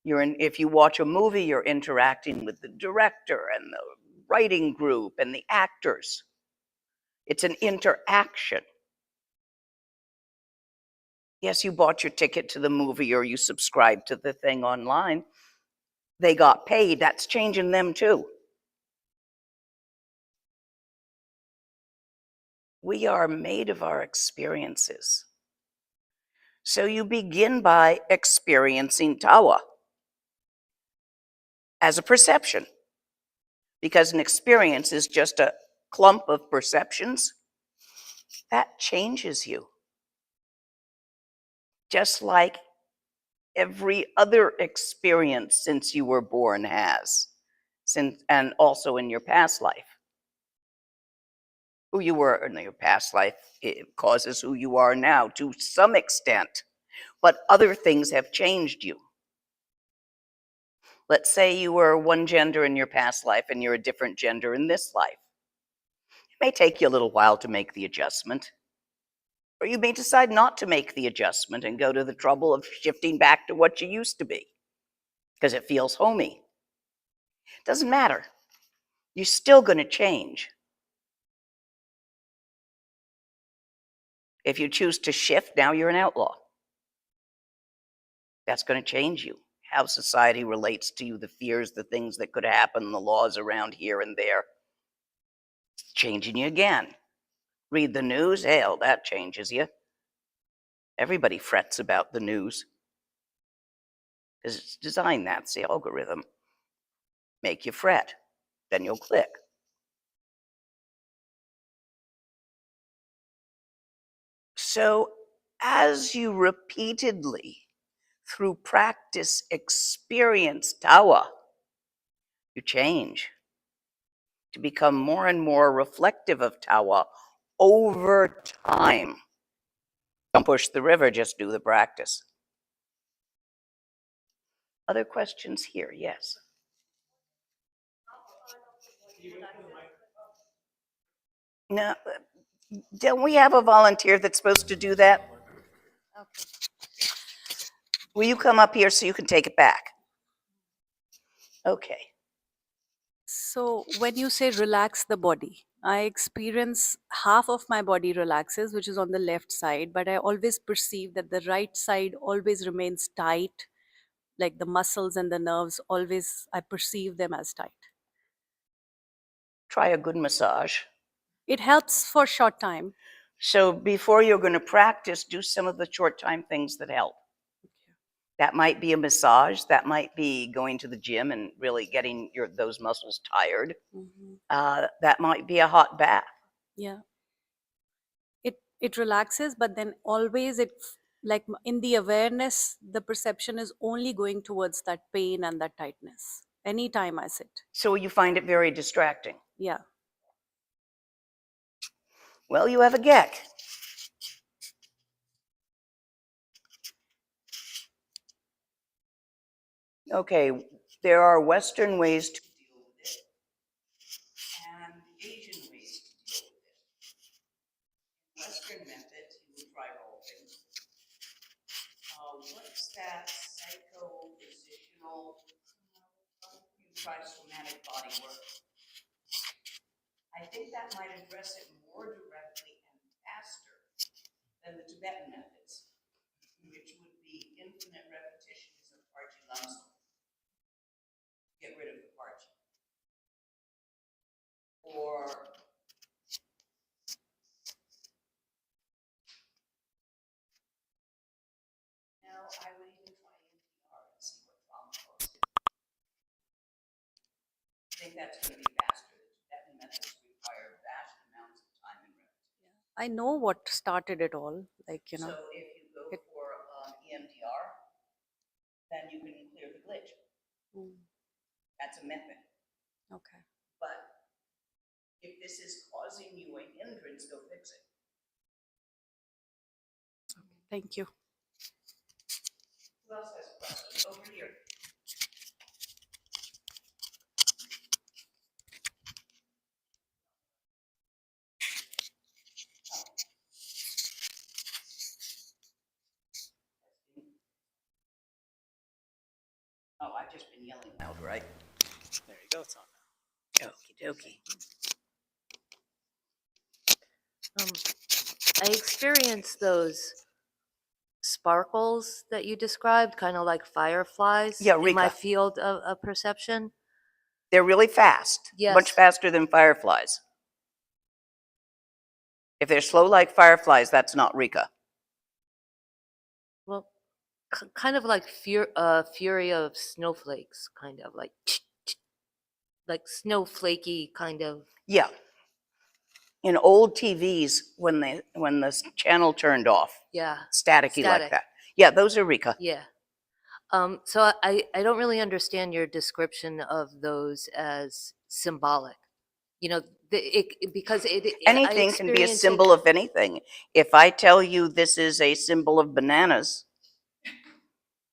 if you watch a movie, you're interacting with the director and the writing group and the actors. It's an interaction. Yes, you bought your ticket to the movie or you subscribed to the thing online. They got paid. That's changing them too. We are made of our experiences. So you begin by experiencing Tawa as a perception, because an experience is just a clump of perceptions. That changes you. Just like every other experience since you were born has, and also in your past life. Who you were in your past life, it causes who you are now to some extent, but other things have changed you. Let's say you were one gender in your past life and you're a different gender in this life. It may take you a little while to make the adjustment, or you may decide not to make the adjustment and go to the trouble of shifting back to what you used to be because it feels homey. Doesn't matter. You're still going to change. If you choose to shift, now you're an outlaw. That's going to change you. How society relates to you, the fears, the things that could happen, the laws around here and there. It's changing you again. Read the news, hell, that changes you. Everybody frets about the news because it's designed, that's the algorithm. Make you fret, then you'll click. So as you repeatedly, through practice, experience Tawa, you change to become more and more reflective of Tawa over time. Don't push the river, just do the practice. Other questions here? Yes. No, don't we have a volunteer that's supposed to do that? Okay. Will you come up here so you can take it back? Okay. So when you say relax the body, I experience half of my body relaxes, which is on the left side, but I always perceive that the right side always remains tight, like the muscles and the nerves always, I perceive them as tight. Try a good massage. It helps for short time. So before you're going to practice, do some of the short time things that help. That might be a massage. That might be going to the gym and really getting those muscles tired. Mm-hmm. That might be a hot bath. Yeah. It relaxes, but then always like in the awareness, the perception is only going towards that pain and that tightness. Anytime I sit. So you find it very distracting. Yeah. Well, you have a geck. Okay, there are Western ways to deal with it and Asian ways to deal with it. Western methods, you would try rolling. What's that psychopositional try somatic body work. I think that might address it more directly and faster than the Tibetan methods, which would be infinite repetitions of Parchi Lamso. Get rid of the Parchi. Or now I would even try NPR and see what trauma goes. I think that's going to be faster. The Tibetan methods require vast amounts of time and repetition. I know what started it all, like, you know. So if you go for EMDR, then you can clear the glitch. That's a method. Okay. But if this is causing you a hindrance, go fix it. Thank you. Who else has a question? Over here. Oh, I've just been yelling loud, right? There you go. It's on now. Okie dokie. I experienced those sparkles that you described, kind of like fireflies Yeah, in my Rika. field of perception. They're really fast. Yes. Much faster than fireflies. If they're slow like fireflies, that's not Rika. Well, kind of like fury of snowflakes, kind of like snowflakey kind of. Yeah. In old TVs, when the channel turned off, Yeah. staticky like Static. that. Yeah, those are Rika. Yeah. So I don't really understand your description of those as symbolic. You know, because Anything can be a symbol of anything. If I tell you this is a symbol of bananas,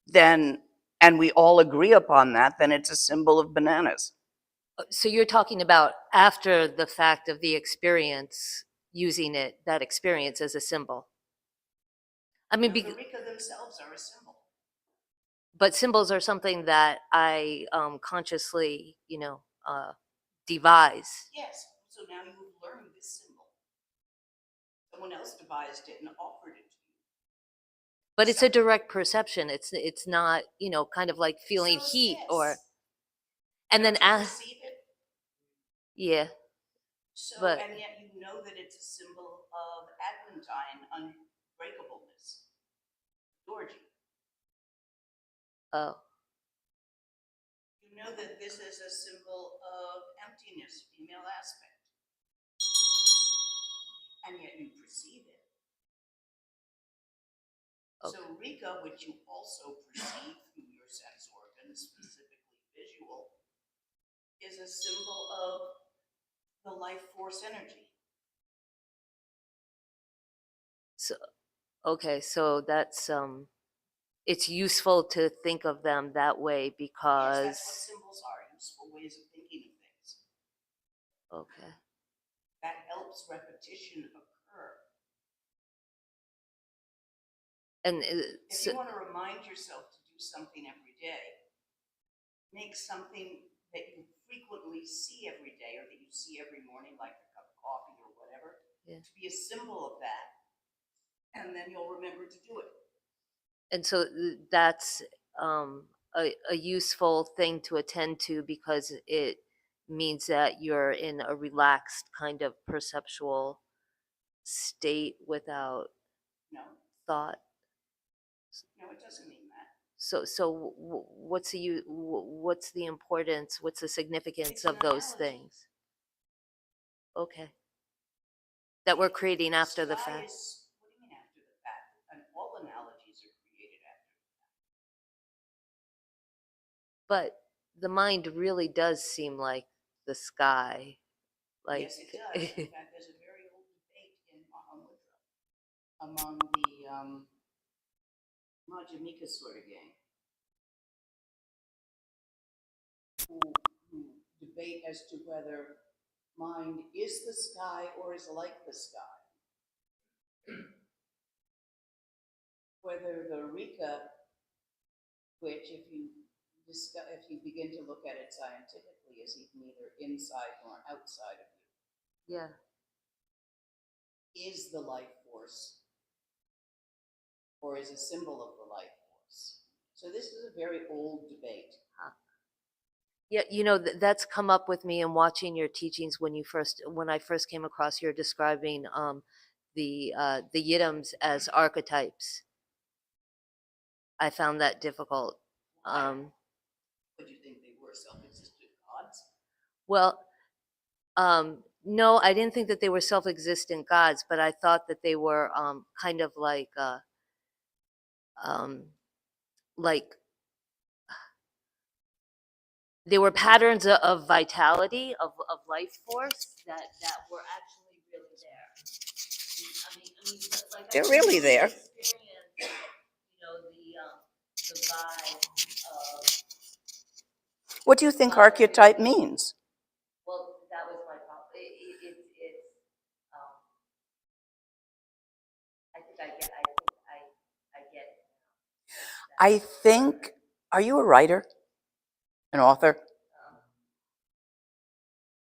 then, and we all agree upon that, then it's a symbol of bananas. So you're talking about after the fact of the experience, using that experience as a symbol. I mean, The Rika themselves are a symbol. but symbols are something that I consciously, devise. Yes, so now you've learned this symbol. Someone else devised it and offered it to you. But it's a direct perception. It's not, kind of like feeling So, heat yes. or, and then perceive it. Yeah. So, but and yet you know that it's a symbol of Adventine unbreakableness. Georgie. Oh. You know that this is a symbol of emptiness, female aspect. And yet you perceive it. Okay. So Rika, which you also perceive through your sense organs, specifically visual, is a symbol of the life force energy. So okay, so that's it's useful to think of them that way because Yes, that's what symbols are, useful ways of thinking of things. Okay. That helps repetition occur. And if you want to remind yourself to do something every day, make something that you frequently see every day or that you see every morning, like a cup of coffee or whatever, to be a symbol of that. And then you'll remember to do it. And so that's a useful thing to attend to because it means that you're in a relaxed kind of perceptual state without thought. No, it doesn't mean that. So what's the importance? What's the significance of those things? Okay. That we're creating after the fact. What do you mean after the fact? And all analogies are created after the fact. But the mind really does seem like the sky. Like, yes, it does. In fact, there's a very old debate in Mahamudra among the Madhyamika sort of gang who debate as to whether mind is the sky or is like the sky. Whether the Rika, which if you if you begin to look at it scientifically, is neither inside nor outside of you. Yeah. Is the life force, or is a symbol of the life force? So this is a very old debate. Yeah, you know, that's come up with me in watching your teachings when I first came across your describing the yidams as archetypes. I found that difficult. Would you think they were self-existent gods? Well, no, I didn't think that they were self-existent gods, but I thought that they were kind of like they were patterns of vitality, of life force that were actually really there. Like They're really there. Experience, you know, the vibe of. What do you think archetype means? Well, that was my problem. It's. I think I get. I get it. I think, are you a writer? An author?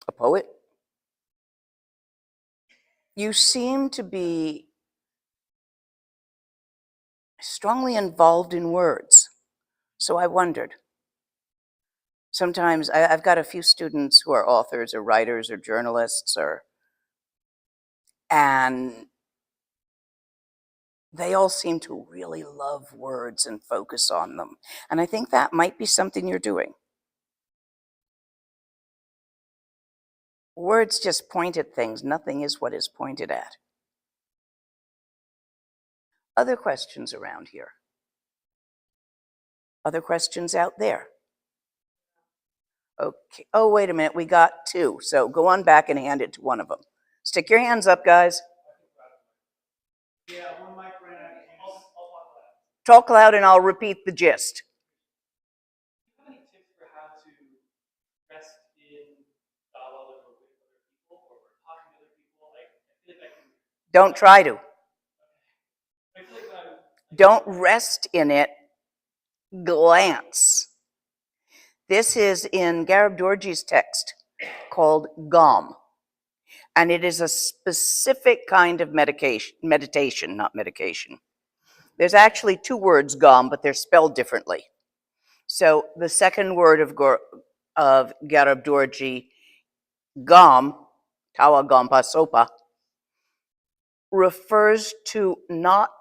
A poet? You seem to be strongly involved in words. So I wondered. Sometimes I've got a few students who are authors or writers or journalists, and they all seem to really love words and focus on them. And I think that might be something you're doing. Words just point at things. Nothing is what is pointed at. Other questions around here? Other questions out there? Okay. Oh, wait a minute. We got two. So go on back and hand it to one of them. Stick your hands up, guys. Yeah, one mic ran out. I'll talk loud. Talk loud and I'll repeat the gist. Do you have any tips for how to rest in dialogue with other people or talking to other people? Like, I feel like I can. Don't try to. I feel like Don't rest in it. Glance. This is in Garib Dorji's text called Gom. And it is a specific kind of meditation, not medication. There's actually two words, Gom, but they're spelled differently. So the second word of Garib Dorji, Gom, Tawa Gompa Sopa, refers to not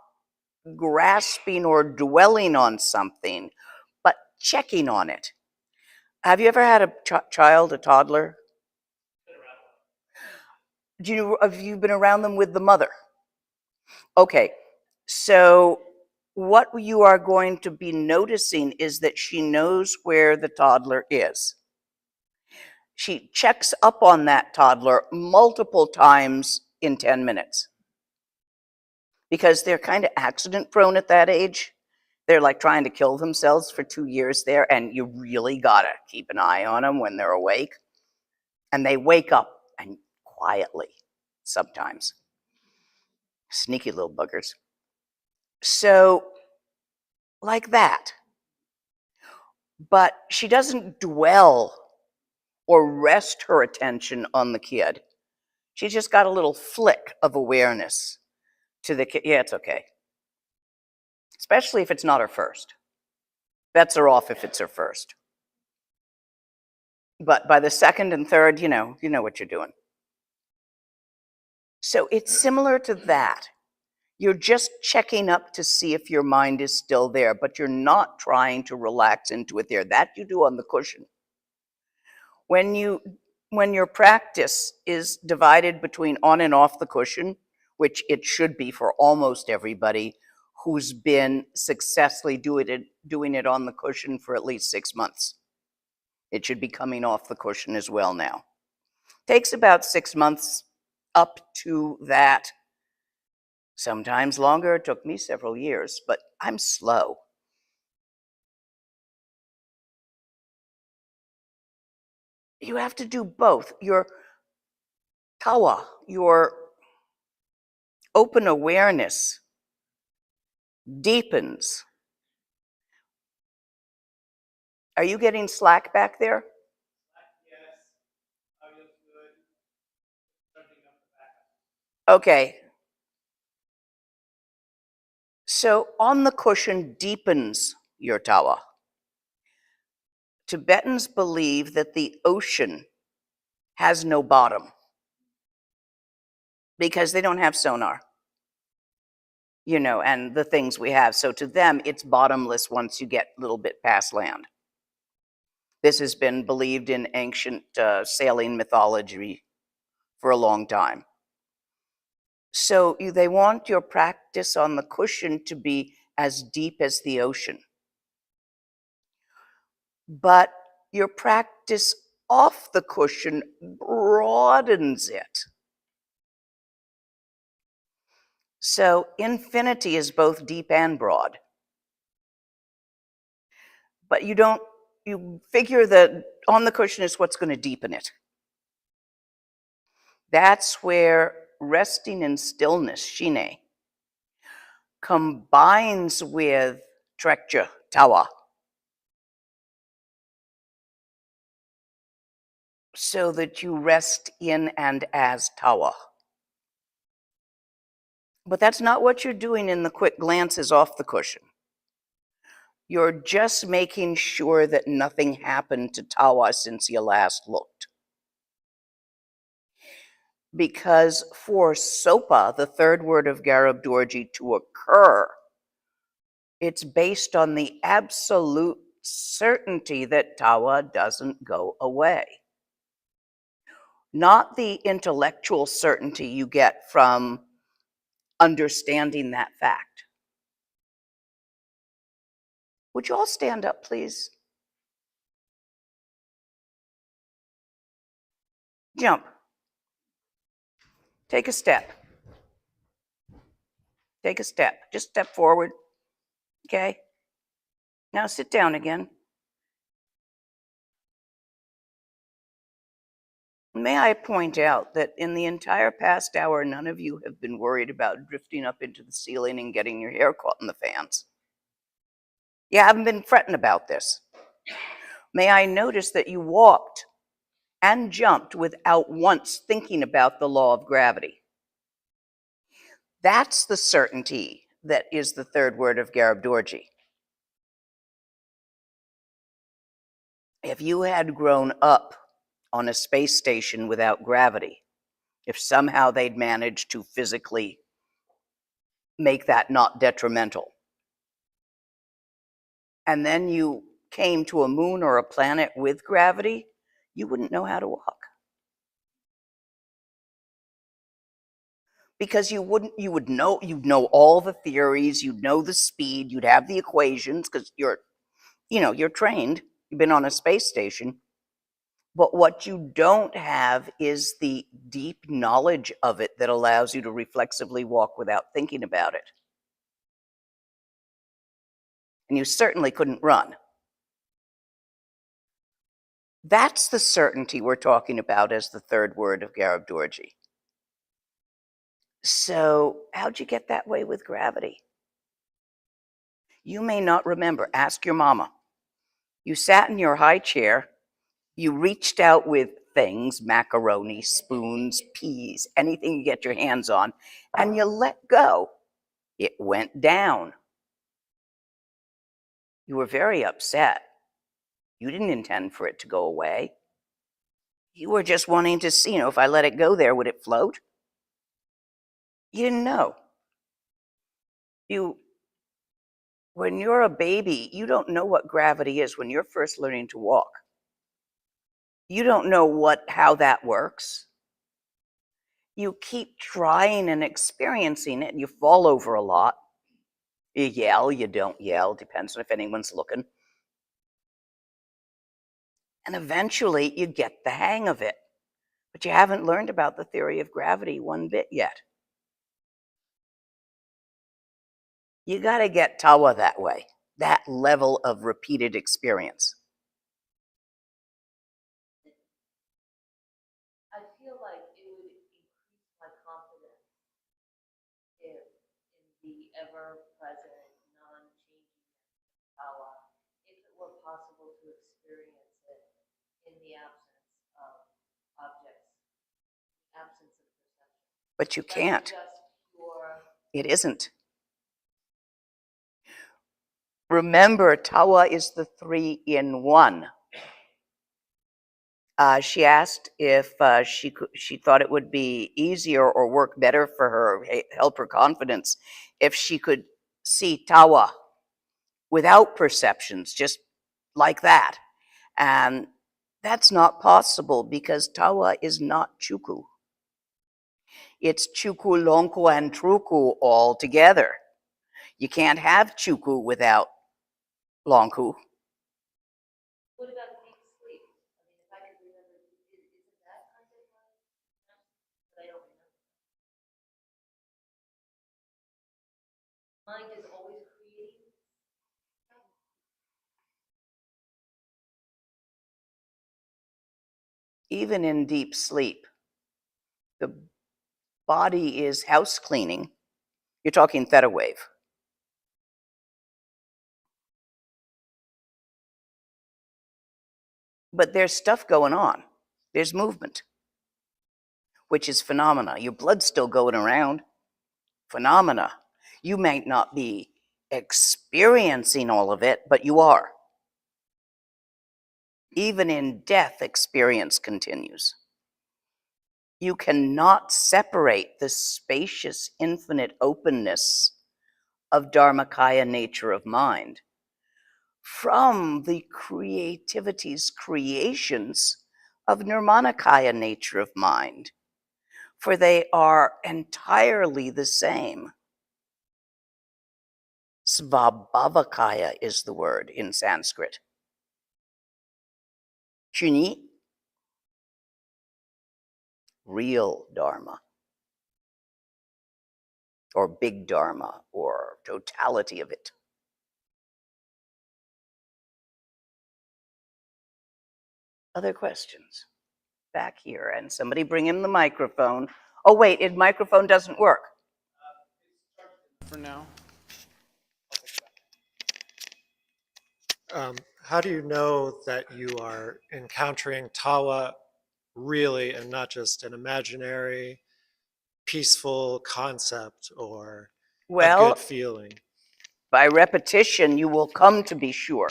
grasping or dwelling on something, but checking on it. Have you ever had a child, a toddler? Have you been around them with the mother? Okay, so what you are going to be noticing is that she knows where the toddler is. She checks up on that toddler multiple times in 10 minutes because they're kind of accident prone at that age. They're like trying to kill themselves for 2 years there, and you really gotta keep an eye on them when they're awake. And they wake up and quietly sometimes. Sneaky little buggers. So, like that. But she doesn't dwell or rest her attention on the kid. She just got a little flick of awareness to the kid. Yeah, it's okay. Especially if it's not her first. Bets are off if it's her first. But by the second and third, you know what you're doing. So it's similar to that. You're just checking up to see if your mind is still there, but you're not trying to relax into it there. That you do on the cushion. When your practice is divided between on and off the cushion, which it should be for almost everybody who's been successfully doing it on the cushion for at least 6 months. It should be coming off the cushion as well now. Takes about 6 months up to that. Sometimes longer. It took me several years, but I'm slow. You have to do both. Your tawa, your open awareness, deepens Are you getting slack back there? Yes. Audio's good. Jumping up the back. Okay. So on the cushion deepens your tawa. Tibetans believe that the ocean has no bottom because they don't have sonar, and the things we have. So to them, it's bottomless once you get a little bit past land. This has been believed in ancient sailing mythology for a long time. So they want your practice on the cushion to be as deep as the ocean. But your practice off the cushion broadens it. So infinity is both deep and broad. But you figure that on the cushion is what's going to deepen it. That's where resting in stillness, shine, combines with trekja, tawa, so that you rest in and as tawa. But that's not what you're doing in the quick glances off the cushion. You're just making sure that nothing happened to tawa since you last looked. Because for sopa, the third word of Garib Dorji, to occur, it's based on the absolute certainty that tawa doesn't go away. Not the intellectual certainty you get from understanding that fact. Would you all stand up, please? Jump. Take a step. Take a step. Just step forward. Okay? Now sit down again. May I point out that in the entire past hour, none of you have been worried about drifting up into the ceiling and getting your hair caught in the fans. You haven't been fretting about this. May I notice that you walked and jumped without once thinking about the law of gravity. That's the certainty that is the third word of Garib Dorji. If you had grown up on a space station without gravity, if somehow they'd managed to physically make that not detrimental, and then you came to a moon or a planet with gravity, you wouldn't know how to walk. Because you'd know all the theories, you'd know the speed, you'd have the equations, because you're trained, you've been on a space station. But what you don't have is the deep knowledge of it that allows you to reflexively walk without thinking about it. And you certainly couldn't run. That's the certainty we're talking about as the third word of Garib Dorji. So how'd you get that way with gravity? You may not remember. Ask your mama. You sat in your high chair, you reached out with things, macaroni, spoons, peas, anything you get your hands on, and you let go. It went down. You were very upset. You didn't intend for it to go away. You were just wanting to see, if I let it go there, would it float? You didn't know. When you're a baby, you don't know what gravity is when you're first learning to walk. You don't know how that works. You keep trying and experiencing it, and you fall over a lot. You yell, you don't yell, depends on if anyone's looking. And eventually you get the hang of it. But you haven't learned about the theory of gravity one bit yet. You got to get tawa that way, that level of repeated experience. I feel like it would increase my confidence if, in the ever-present, non-changing power, if it were possible to But you can't. It isn't. Remember, Tawa is the 3 in 1. She asked if she thought it would be easier or work better for her, help her confidence, if she could see Tawa without perceptions, just like that. And that's not possible because Tawa is not Chuku. It's Chuku, Lonku, and Truku all together. You can't have Chuku without Lonku. What about deep sleep? I mean, if I could remember, isn't that kind of but I don't remember. Mind is always creating. Even in deep sleep, the body is house cleaning. You're talking theta wave. But there's stuff going on. There's movement, which is phenomena. Your blood's still going around. Phenomena. You might not be experiencing all of it, but you are. Even in death, experience continues. You cannot separate the spacious, infinite openness of Dharmakaya nature of mind from the creativity's creations of Nirmanakaya nature of mind, for they are entirely the same. Svabhavakaya is the word in Sanskrit. Chuni, real Dharma, or big Dharma, or totality of it. Other questions? Back here, and somebody bring him the microphone. Oh wait, his microphone doesn't work. For now. How do you know that you are encountering Tawa really and not just an imaginary, peaceful concept or a Well, good feeling? by repetition, you will come to be sure.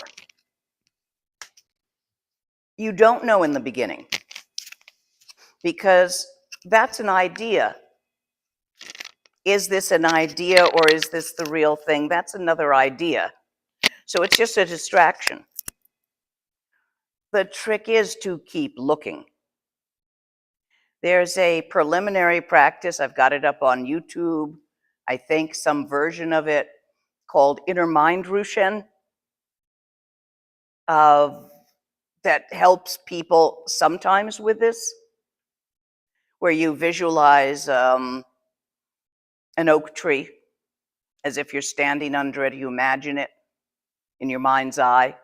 You don't know in the beginning because that's an idea. Is this an idea or is this the real thing? That's another idea. So it's just a distraction. The trick is to keep looking. There's a preliminary practice, I've got it up on YouTube, I think some version of it called Inner Mind Rushen, that helps people sometimes with this, where you visualize an oak tree as if you're standing under it, you imagine it in your mind's eye.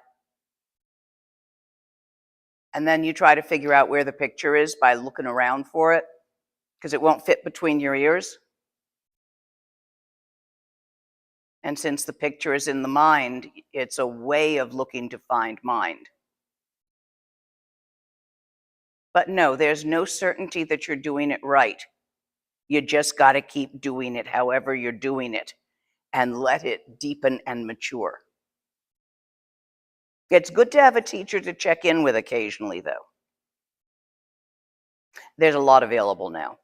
And then you try to figure out where the picture is by looking around for it, because it won't fit between your ears. And since the picture is in the mind, it's a way of looking to find mind. But no, there's no certainty that you're doing it right. You just got to keep doing it however you're doing it and let it deepen and mature. It's good to have a teacher to check in with occasionally, though. There's a lot available now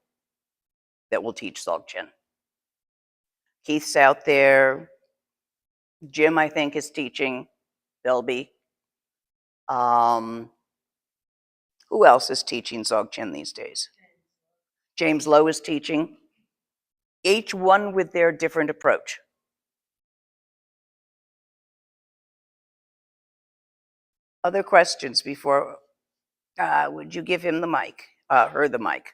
that will teach Zogchen. Keith's out there. Jim, I think, is teaching. They'll be. Who else is teaching Dzogchen these days? James Lowe is teaching. Each one with their different approach. Other questions before? Would you give him the mic? Her the mic.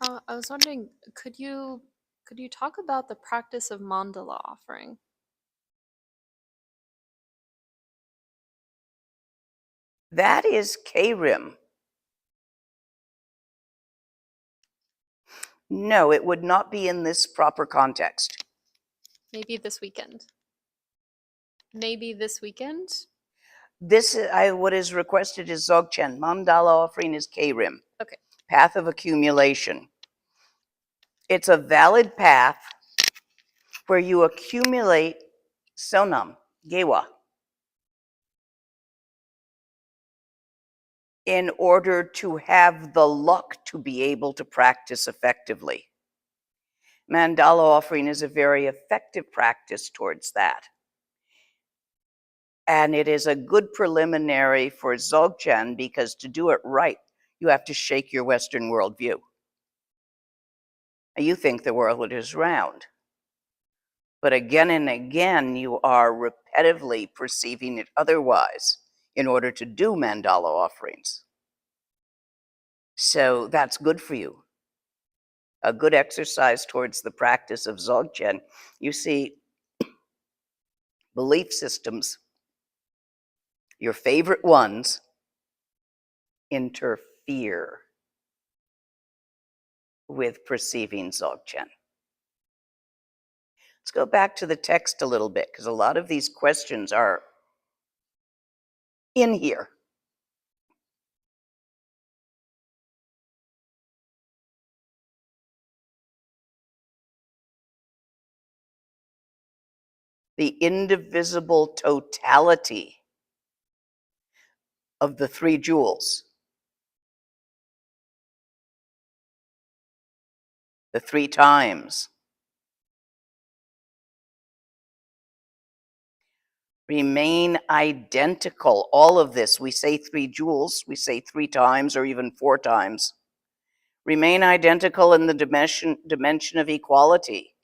I was wondering, could you talk about the practice of mandala offering? That is K-Rim. No, it would not be in this proper context. Maybe this weekend. Maybe this weekend? This what is requested is Zogchen. Mandala offering is K-Rim. Okay. Path of accumulation. It's a valid path where you accumulate sonam, gewa, in order to have the luck to be able to practice effectively. Mandala offering is a very effective practice towards that. And it is a good preliminary for Dzogchen because to do it right, you have to shake your Western worldview. You think the world is round. But again and again, you are repetitively perceiving it otherwise in order to do mandala offerings. So that's good for you. A good exercise towards the practice of Dzogchen. You see, belief systems, your favorite ones, interfere with perceiving Dzogchen. Let's go back to the text a little bit, because a lot of these questions are in here. The indivisible totality of the three jewels, the three times, remain identical. All of this, we say three jewels, we say three times or even four times, remain identical in the dimension of equality.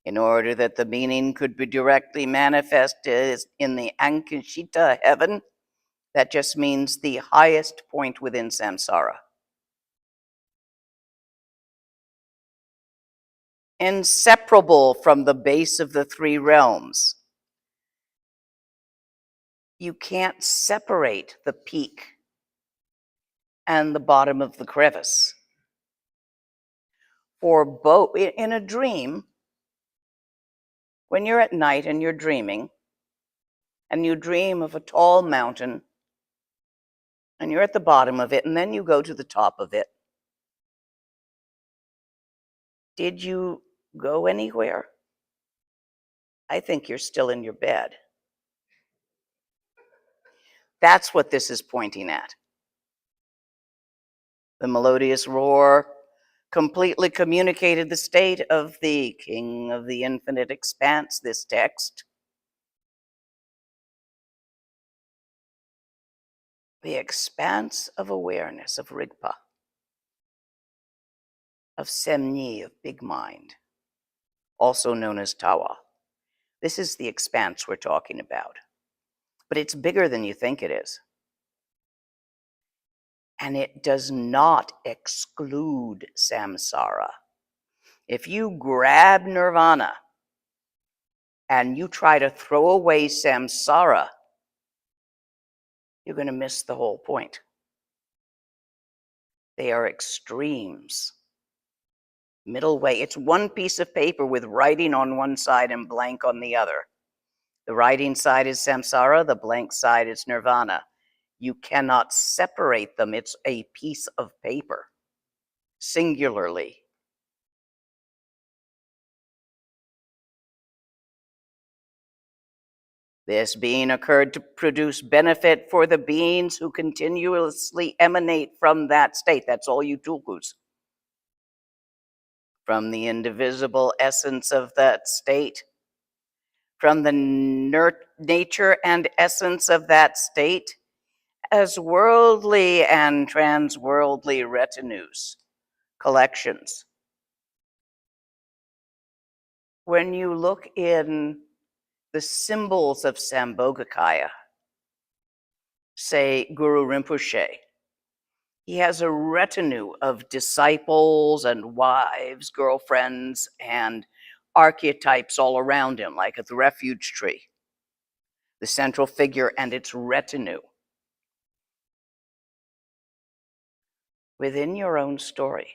In order that the meaning could be directly manifested in the Ankashita heaven, that just means the highest point within samsara. Inseparable from the base of the three realms. You can't separate the peak and the bottom of the crevice. For both, in a dream, when you're at night and you're dreaming, and you dream of a tall mountain, and you're at the bottom of it, and then you go to the top of it, did you go anywhere? I think you're still in your bed. That's what this is pointing at. The melodious roar completely communicated the state of the King of the Infinite Expanse, this text. The expanse of awareness of Rigpa, of Semni, of big mind, also known as Tawa. This is the expanse we're talking about. But it's bigger than you think it is. And it does not exclude samsara. If you grab nirvana and you try to throw away samsara, you're going to miss the whole point. They are extremes. Middle way. It's one piece of paper with writing on one side and blank on the other. The writing side is samsara, the blank side is nirvana. You cannot separate them. It's a piece of paper, singularly. This being occurred to produce benefit for the beings who continuously emanate from that state. That's all you tulkus. From the indivisible essence of that state, from the nature and essence of that state, as worldly and transworldly retinues, collections. When you look in the symbols of Sambhogakaya, say Guru Rinpoche, he has a retinue of disciples and wives, girlfriends, and archetypes all around him, like at the refuge tree. The central figure and its retinue. within your own story.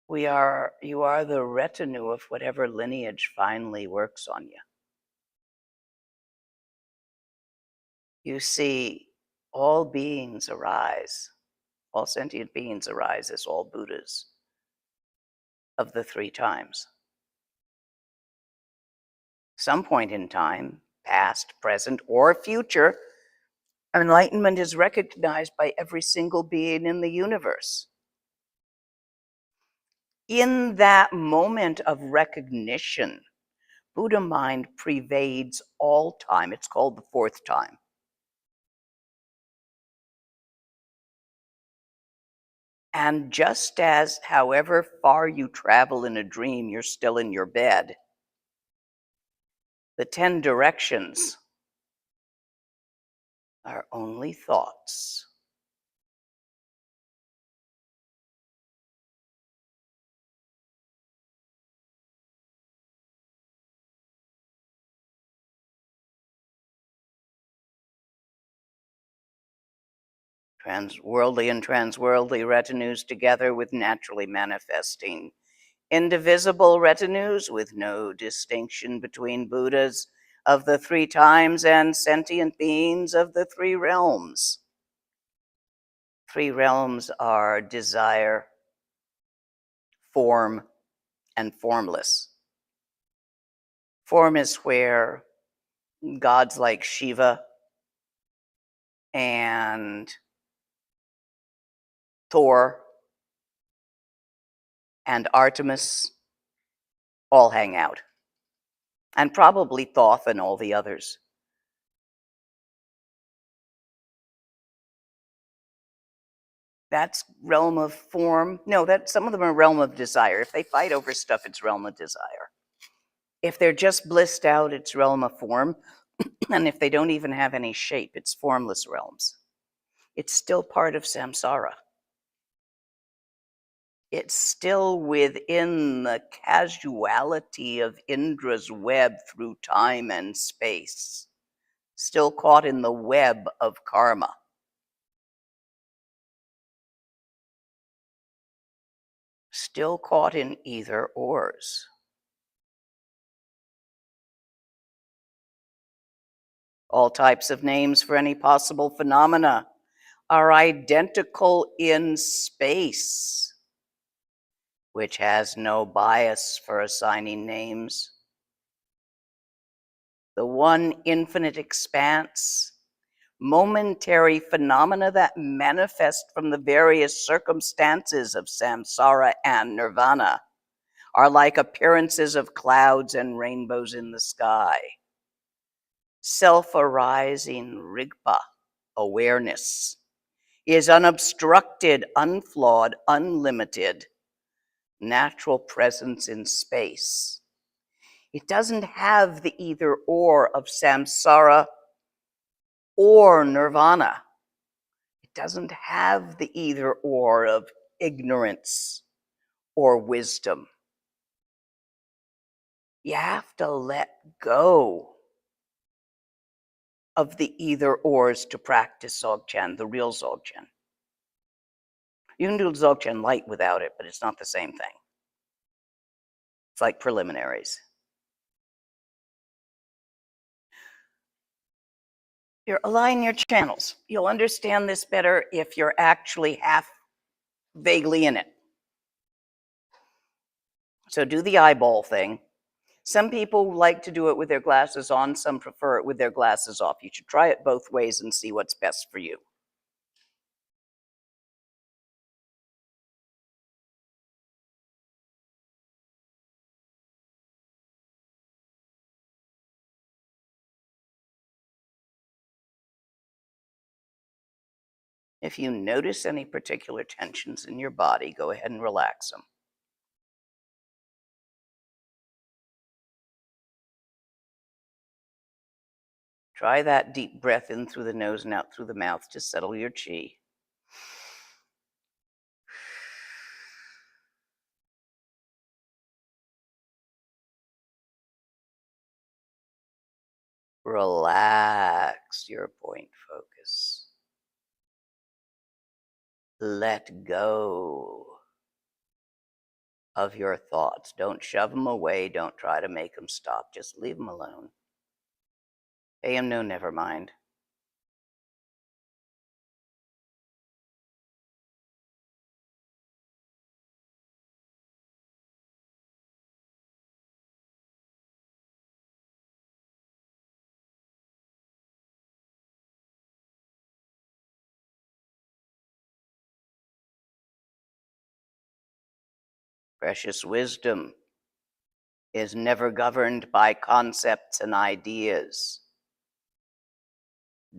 You are the retinue of whatever lineage finally works on you. You see all beings arise, all sentient beings arise as all Buddhas of the three times. Some point in time, past, present, or future, enlightenment is recognized by every single being in the universe. In that moment of recognition, Buddha mind pervades all time. It's called the fourth time. And just as however far you travel in a dream, you're still in your bed, the 10 directions are only thoughts. Worldly and transworldly retinues together with naturally manifesting indivisible retinues with no distinction between Buddhas of the three times and sentient beings of the three realms. Three realms are desire, form, and formless. Form is where gods like Shiva and Thor and Artemis all hang out, and probably Thoth and all the others. That's realm of form. No, that some of them are realm of desire. If they fight over stuff, it's realm of desire. If they're just blissed out, it's realm of form. And if they don't even have any shape, it's formless realms. It's still part of samsara. It's still within the casuality of Indra's web through time and space, still caught in the web of karma. Still caught in either ors. All types of names for any possible phenomena are identical in space, which has no bias for assigning names. The one infinite expanse, momentary phenomena that manifest from the various circumstances of samsara and nirvana are like appearances of clouds and rainbows in the sky. Self-arising rigpa, awareness, is unobstructed, unflawed, unlimited, natural presence in space. It doesn't have the either or of samsara or nirvana. It doesn't have the either or of ignorance or wisdom. You have to let go of the either ors to practice Zogchen, the real Zogchen. You can do Dzogchen light without it, but it's not the same thing. It's like preliminaries. You align your channels. You'll understand this better if you're actually half vaguely in it. So do the eyeball thing. Some people like to do it with their glasses on, some prefer it with their glasses off. You should try it both ways and see what's best for you. If you notice any particular tensions in your body, go ahead and relax them. Try that deep breath in through the nose and out through the mouth to settle your chi. Relax your point focus. Let go of your thoughts. Don't shove them away. Don't try to make them stop. Just leave them alone. Pay them no never mind. Precious wisdom is never governed by concepts and ideas.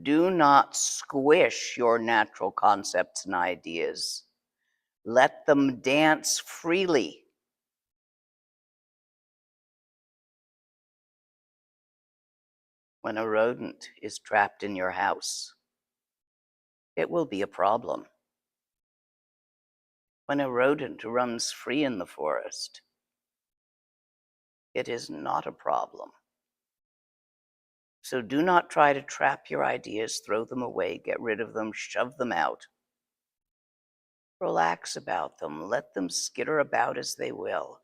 Do not squish your natural concepts and ideas. Let them dance freely. When a rodent is trapped in your house, it will be a problem. When a rodent runs free in the forest, it is not a problem. So do not try to trap your ideas, throw them away, get rid of them, shove them out. Relax about them. Let them skitter about as they will.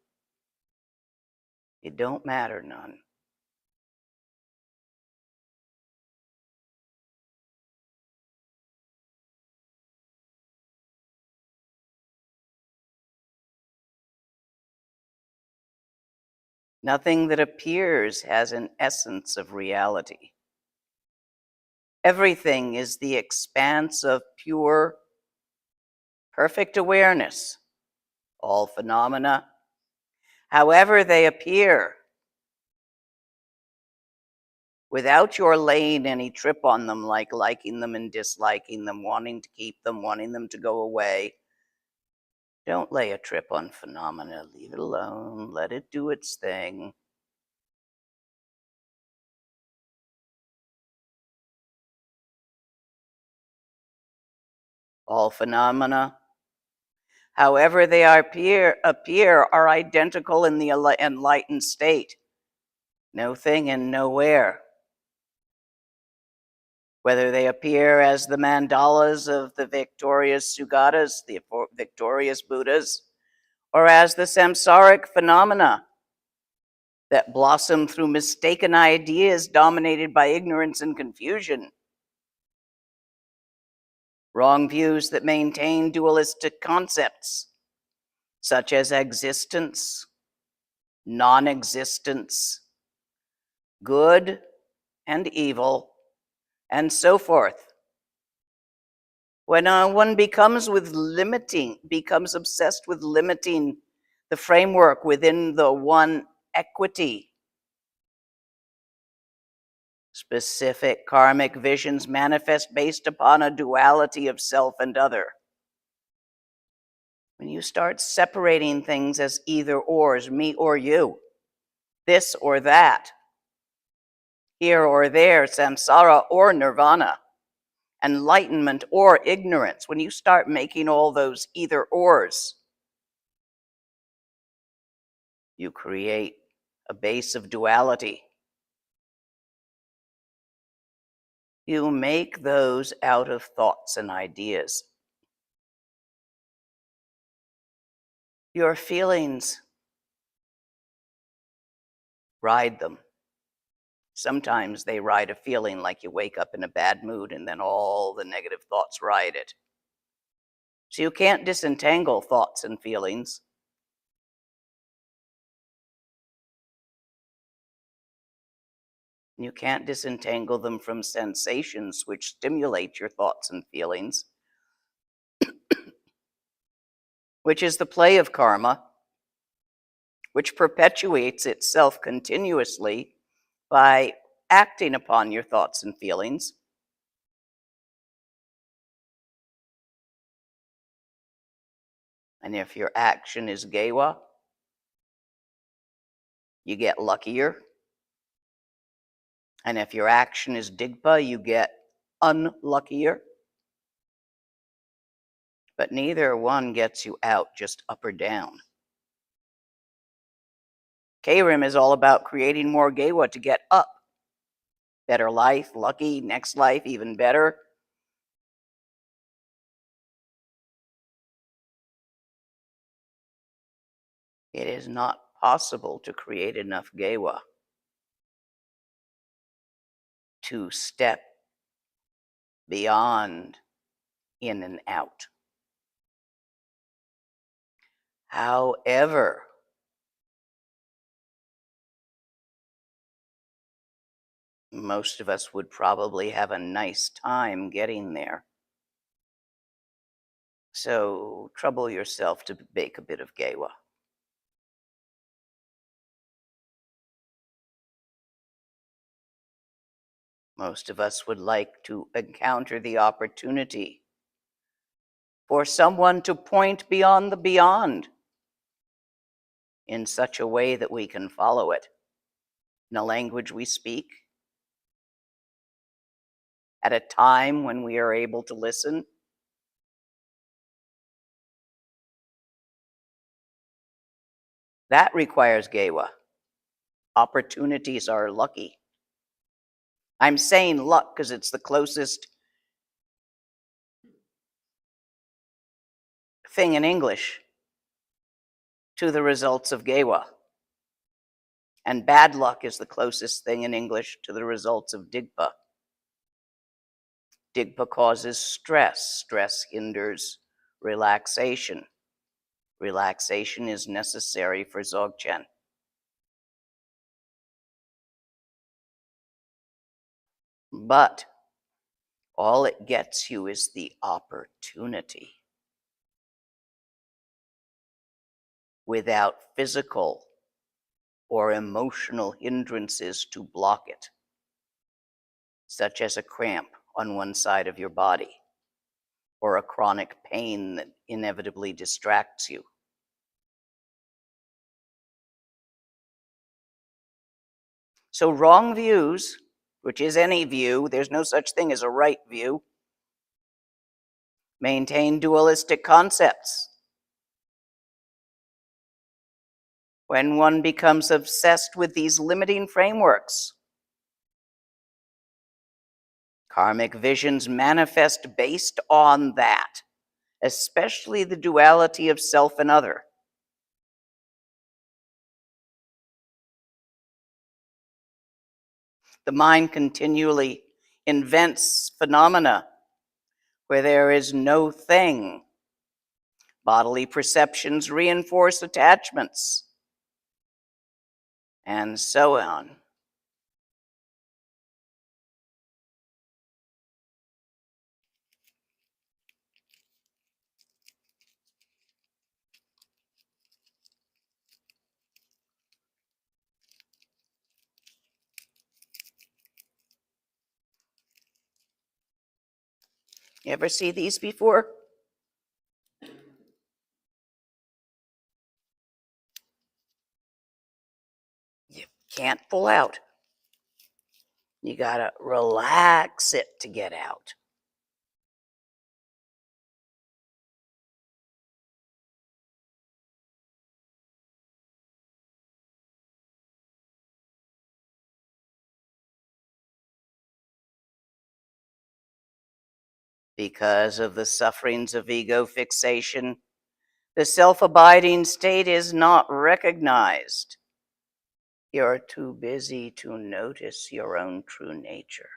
It don't matter none. Nothing that appears has an essence of reality. Everything is the expanse of pure, perfect awareness. All phenomena, however they appear, without your laying any trip on them, like liking them and disliking them, wanting to keep them, wanting them to go away. Don't lay a trip on phenomena. Leave it alone. Let it do its thing. All phenomena, however they appear, are identical in the enlightened state. No thing and nowhere. Whether they appear as the mandalas of the victorious Sugatas, the victorious Buddhas, or as the samsaric phenomena that blossom through mistaken ideas dominated by ignorance and confusion. Wrong views that maintain dualistic concepts, such as existence, non-existence, good and evil, and so forth. When one becomes obsessed with limiting the framework within the one equity, specific karmic visions manifest based upon a duality of self and other. When you start separating things as either ors, me or you, this or that, here or there, samsara or nirvana, enlightenment or ignorance, when you start making all those either ors, you create a base of duality. You make those out of thoughts and ideas. Your feelings, ride them. Sometimes they ride a feeling, like you wake up in a bad mood and then all the negative thoughts ride it. So you can't disentangle thoughts and feelings. You can't disentangle them from sensations which stimulate your thoughts and feelings, which is the play of karma, which perpetuates itself continuously by acting upon your thoughts and feelings. And if your action is gewa, you get luckier. And if your action is digpa, you get unluckier. But neither one gets you out, just up or down. Krim is all about creating more gewa to get up. Better life, lucky, next life, even better. It is not possible to create enough gewa to step beyond in and out. However, most of us would probably have a nice time getting there. So trouble yourself to bake a bit of gewa. Most of us would like to encounter the opportunity for someone to point beyond the beyond in such a way that we can follow it in a language we speak, at a time when we are able to listen. That requires gewa. Opportunities are lucky. I'm saying luck because it's the closest thing in English to the results of gewa. And bad luck is the closest thing in English to the results of digpa. Digpa causes stress. Stress hinders relaxation. Relaxation is necessary for Zogchen. But all it gets you is the opportunity without physical or emotional hindrances to block it, such as a cramp on one side of your body or a chronic pain that inevitably distracts you. So wrong views, which is any view, there's no such thing as a right view, maintain dualistic concepts. When one becomes obsessed with these limiting frameworks, karmic visions manifest based on that, especially the duality of self and other. The mind continually invents phenomena where there is no thing. Bodily perceptions reinforce attachments, and so on. You ever see these before? You can't pull out. You gotta relax it to get out. Because of the sufferings of ego fixation, the self-abiding state is not recognized. You're too busy to notice your own true nature.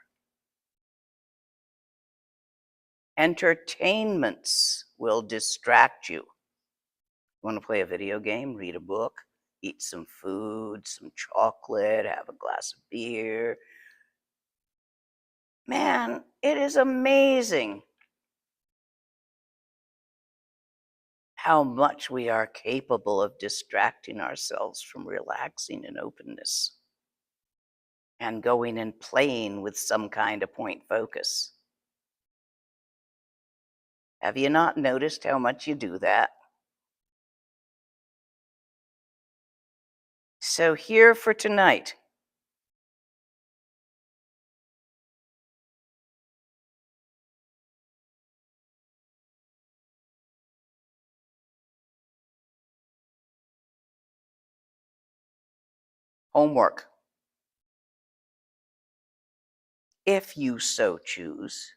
Entertainments will distract you. You want to play a video game, read a book, eat some food, some chocolate, have a glass of beer. Man, it is amazing how much we are capable of distracting ourselves from relaxing in openness and going and playing with some kind of point focus. Have you not noticed how much you do that? So here for tonight, homework. If you so choose,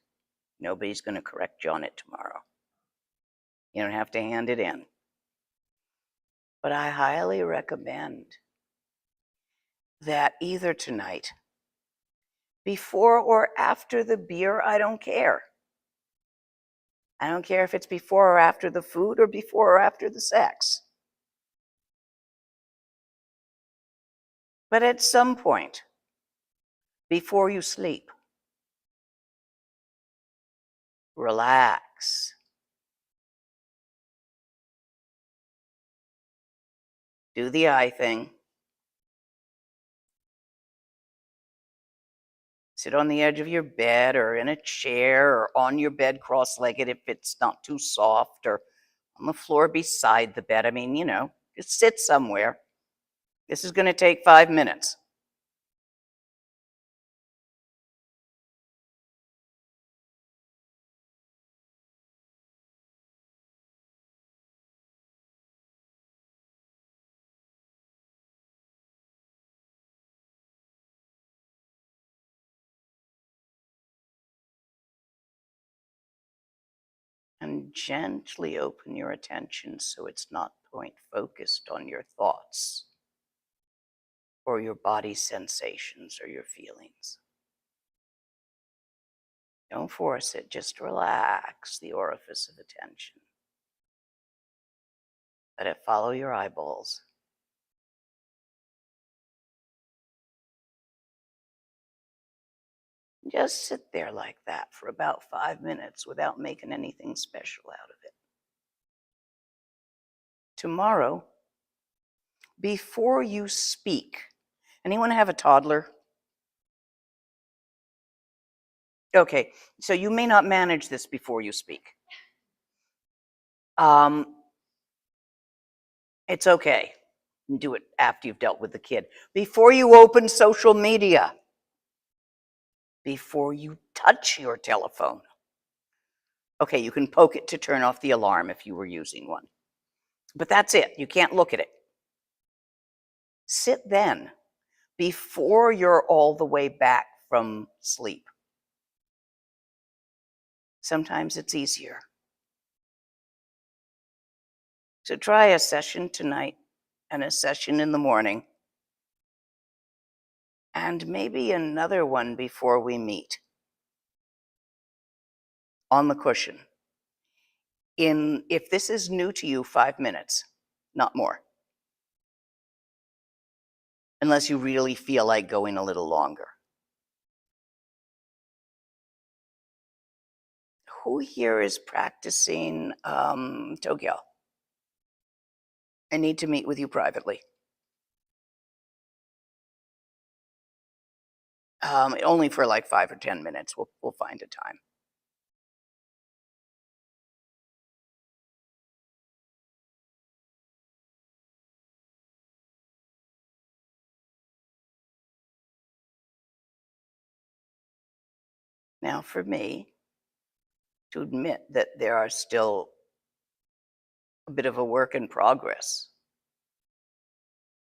nobody's going to correct you on it tomorrow. You don't have to hand it in. But I highly recommend that either tonight, before or after the beer, I don't care. I don't care if it's before or after the food or before or after the sex. But at some point, before you sleep, relax. Do the eye thing. Sit on the edge of your bed or in a chair or on your bed cross-legged if it's not too soft, or on the floor beside the bed. I mean, just sit somewhere. This is going to take 5 minutes. And gently open your attention so it's not point focused on your thoughts or your body sensations or your feelings. Don't force it, just relax the orifice of attention. Let it follow your eyeballs. Just sit there like that for about 5 minutes without making anything special out of it. Tomorrow, before you speak, anyone have a toddler? Okay, so you may not manage this before you speak. It's okay. Do it after you've dealt with the kid. Before you open social media, before you touch your telephone. Okay, you can poke it to turn off the alarm if you were using one. But that's it. You can't look at it. Sit then before you're all the way back from sleep. Sometimes it's easier. So try a session tonight and a session in the morning, and maybe another one before we meet on the cushion. If this is new to you, 5 minutes, not more. Unless you really feel like going a little longer. Who here is practicing Tokyo? I need to meet with you privately. Only for like 5 or 10 minutes. We'll find a time. Now, for me, to admit that there are still a bit of a work in progress.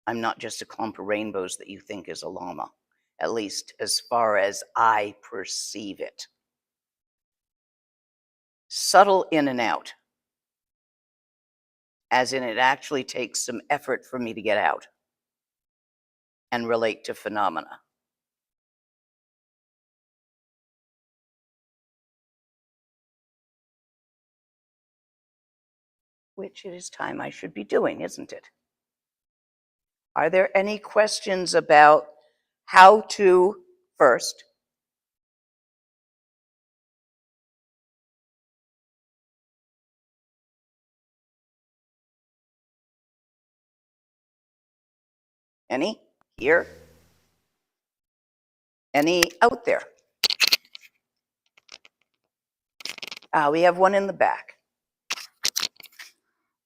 I'm not just a clump of rainbows that you think is a llama, at least as far as I perceive it. Subtle in and out, as in it actually takes some effort for me to get out and relate to phenomena. Which it is time I should be doing, isn't it? Are there any questions about how to first? Any here? Any out there? We have one in the back.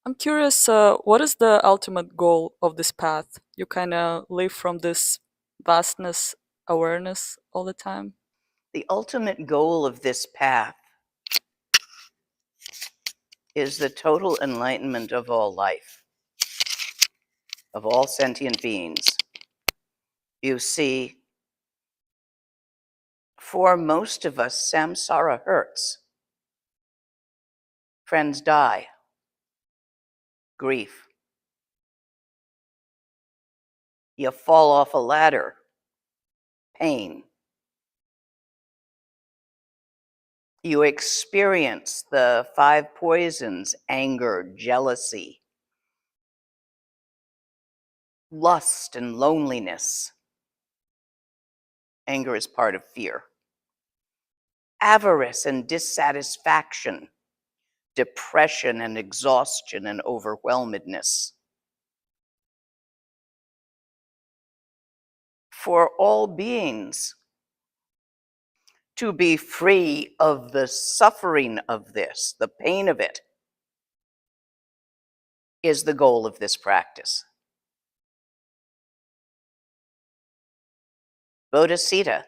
I'm curious, what is the ultimate goal of this path? You kind of live from this vastness awareness all the time? The ultimate goal of this path is the total enlightenment of all life, of all sentient beings. You see, for most of us, samsara hurts. Friends die. Grief. You fall off a ladder, pain. You experience the 5 poisons, anger, jealousy, lust, and loneliness. Anger is part of fear. Avarice and dissatisfaction, depression and exhaustion and overwhelmedness. For all beings to be free of the suffering of this, the pain of it, is the goal of this practice. Bodhisattva,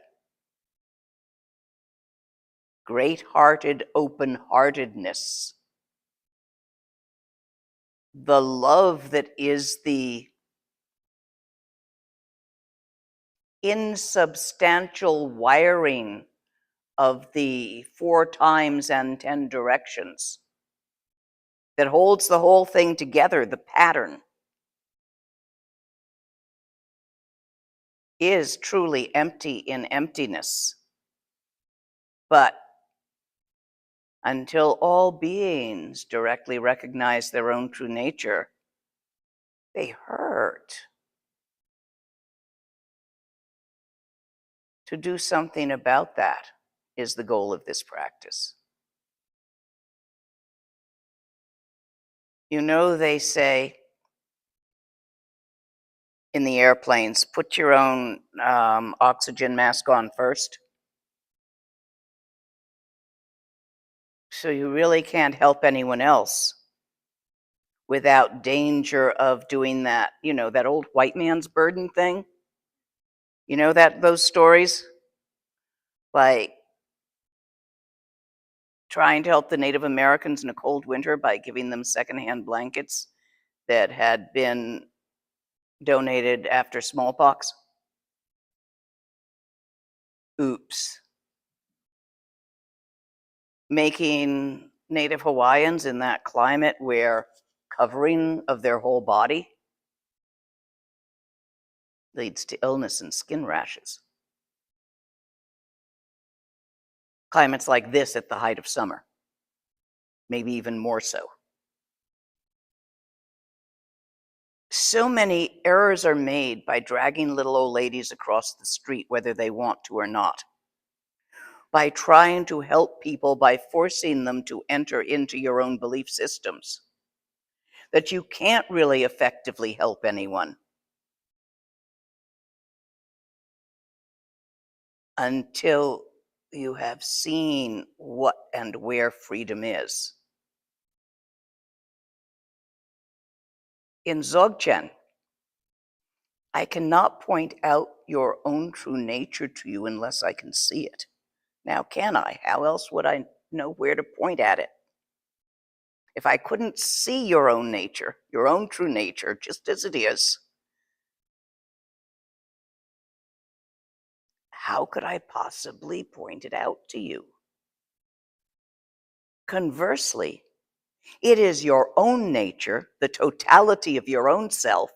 great-hearted open-heartedness, the love that is the insubstantial wiring of the 4 times and 10 directions that holds the whole thing together, the pattern, is truly empty in emptiness. But until all beings directly recognize their own true nature, they hurt. To do something about that is the goal of this practice. You know, they say in the airplanes, put your own oxygen mask on first. So you really can't help anyone else without danger of doing that, you know, that old white man's burden thing. You know those stories? Like trying to help the Native Americans in a cold winter by giving them secondhand blankets that had been donated after smallpox. Oops. Making Native Hawaiians in that climate wear covering of their whole body leads to illness and skin rashes. Climates like this at the height of summer, maybe even more so. So many errors are made by dragging little old ladies across the street, whether they want to or not, by trying to help people by forcing them to enter into your own belief systems, that you can't really effectively help anyone until you have seen what and where freedom is. In Zogchen, I cannot point out your own true nature to you unless I can see it. Now, can I? How else would I know where to point at it? If I couldn't see your own nature, your own true nature, just as it is, how could I possibly point it out to you? Conversely, it is your own nature, the totality of your own self,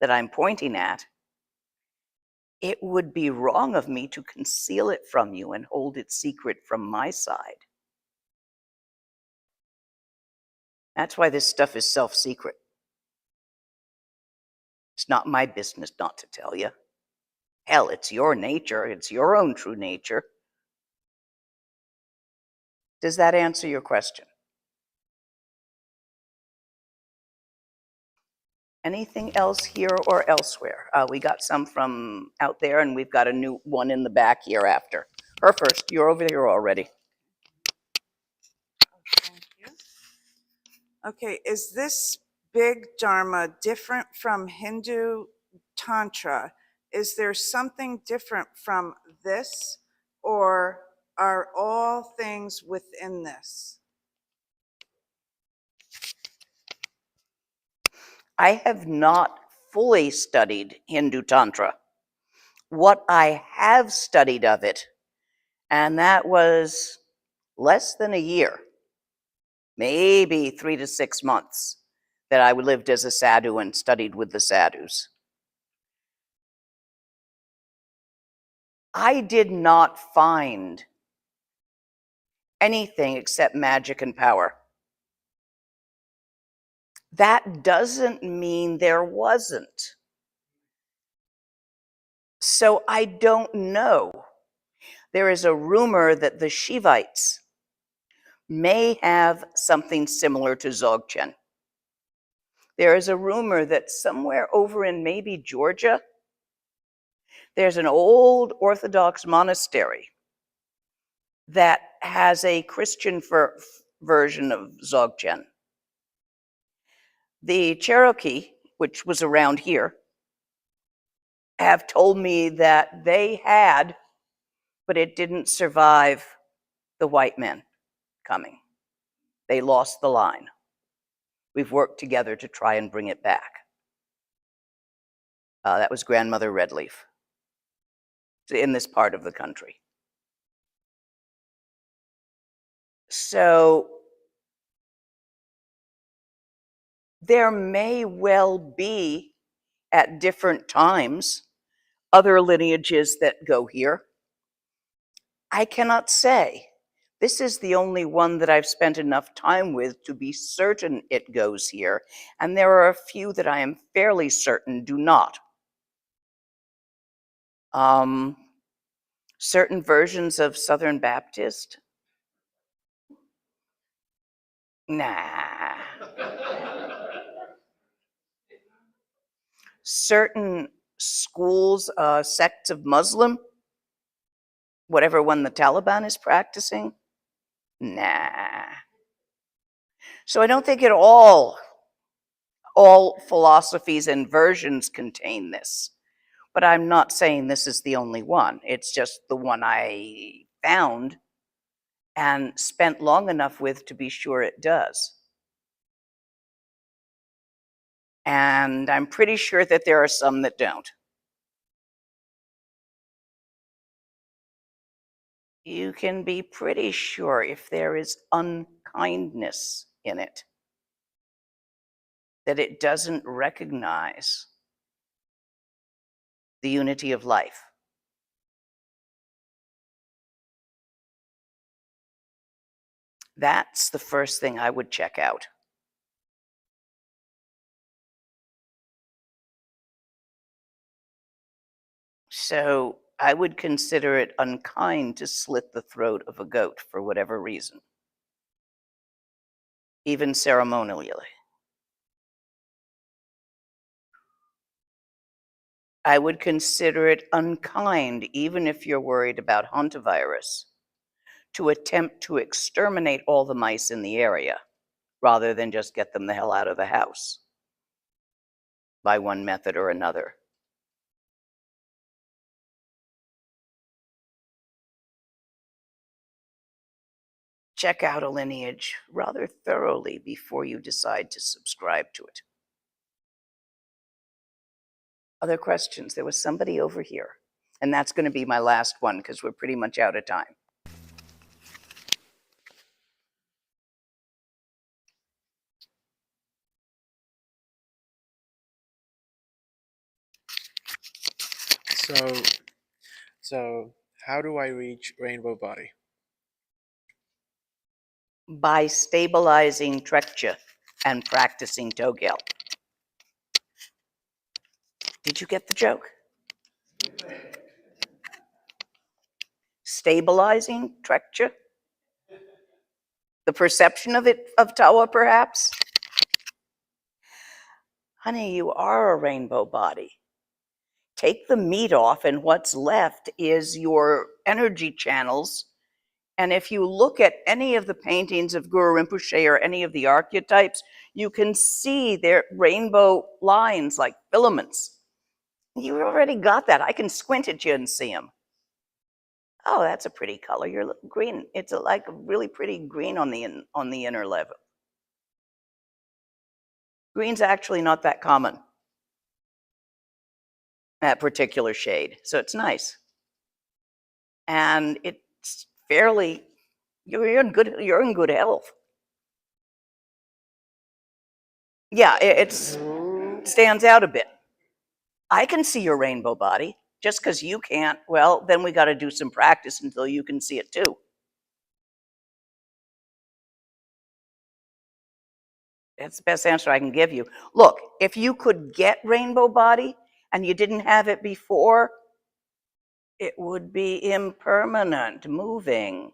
that I'm pointing at. It would be wrong of me to conceal it from you and hold it secret from my side. That's why this stuff is self-secret. It's not my business not to tell you. Hell, it's your nature. It's your own true nature. Does that answer your question? Anything else here or elsewhere? We got some from out there, and we've got a new one in the back here after. Her first. You're over here already. Thank you. Okay, is this big Dharma different from Hindu Tantra? Is there something different from this, or are all things within this? I have not fully studied Hindu Tantra. What I have studied of it, and that was less than a year, maybe 3 to 6 months, that I lived as a sadhu and studied with the sadhus. I did not find anything except magic and power. That doesn't mean there wasn't. So I don't know. There is a rumor that the Shivites may have something similar to Zogchen. There is a rumor that somewhere over in maybe Georgia, there's an old Orthodox monastery that has a Christian version of Zogchen. The Cherokee, which was around here, have told me that they had, but it didn't survive the white men coming. They lost the line. We've worked together to try and bring it back. That was Grandmother Redleaf in this part of the country. So there may well be at different times other lineages that go here. I cannot say. This is the only one that I've spent enough time with to be certain it goes here, and there are a few that I am fairly certain do not. Certain versions of Southern Baptist? Nah. Certain schools, sects of Muslim, whatever one the Taliban is practicing? Nah. So I don't think all philosophies and versions contain this. But I'm not saying this is the only one. It's just the one I found and spent long enough with to be sure it does. And I'm pretty sure that there are some that don't. You can be pretty sure if there is unkindness in it, that it doesn't recognize the unity of life. That's the first thing I would check out. So I would consider it unkind to slit the throat of a goat for whatever reason, even ceremonially. I would consider it unkind, even if you're worried about hantavirus, to attempt to exterminate all the mice in the area rather than just get them the hell out of the house by one method or another. Check out a lineage rather thoroughly before you decide to subscribe to it. Other questions? There was somebody over here, and that's going to be my last one because we're pretty much out of time. So how do I reach rainbow body? By stabilizing Trekcha and practicing Togel. Did you get the joke? Stabilizing Trekcha? The perception of it, of Tawa, perhaps? Honey, you are a rainbow body. Take the meat off, and what's left is your energy channels. And if you look at any of the paintings of Guru Rinpoche or any of the archetypes, you can see their rainbow lines like filaments. You already got that. I can squint at you and see them. Oh, that's a pretty color. You're green. It's like a really pretty green on the inner level. Green's actually not that common, that particular shade. So it's nice. And it's fairly, you're in good health. Yeah, it stands out a bit. I can see your rainbow body. Just because you can't, well, then we got to do some practice until you can see it too. That's the best answer I can give you. Look, if you could get rainbow body and you didn't have it before, it would be impermanent, moving.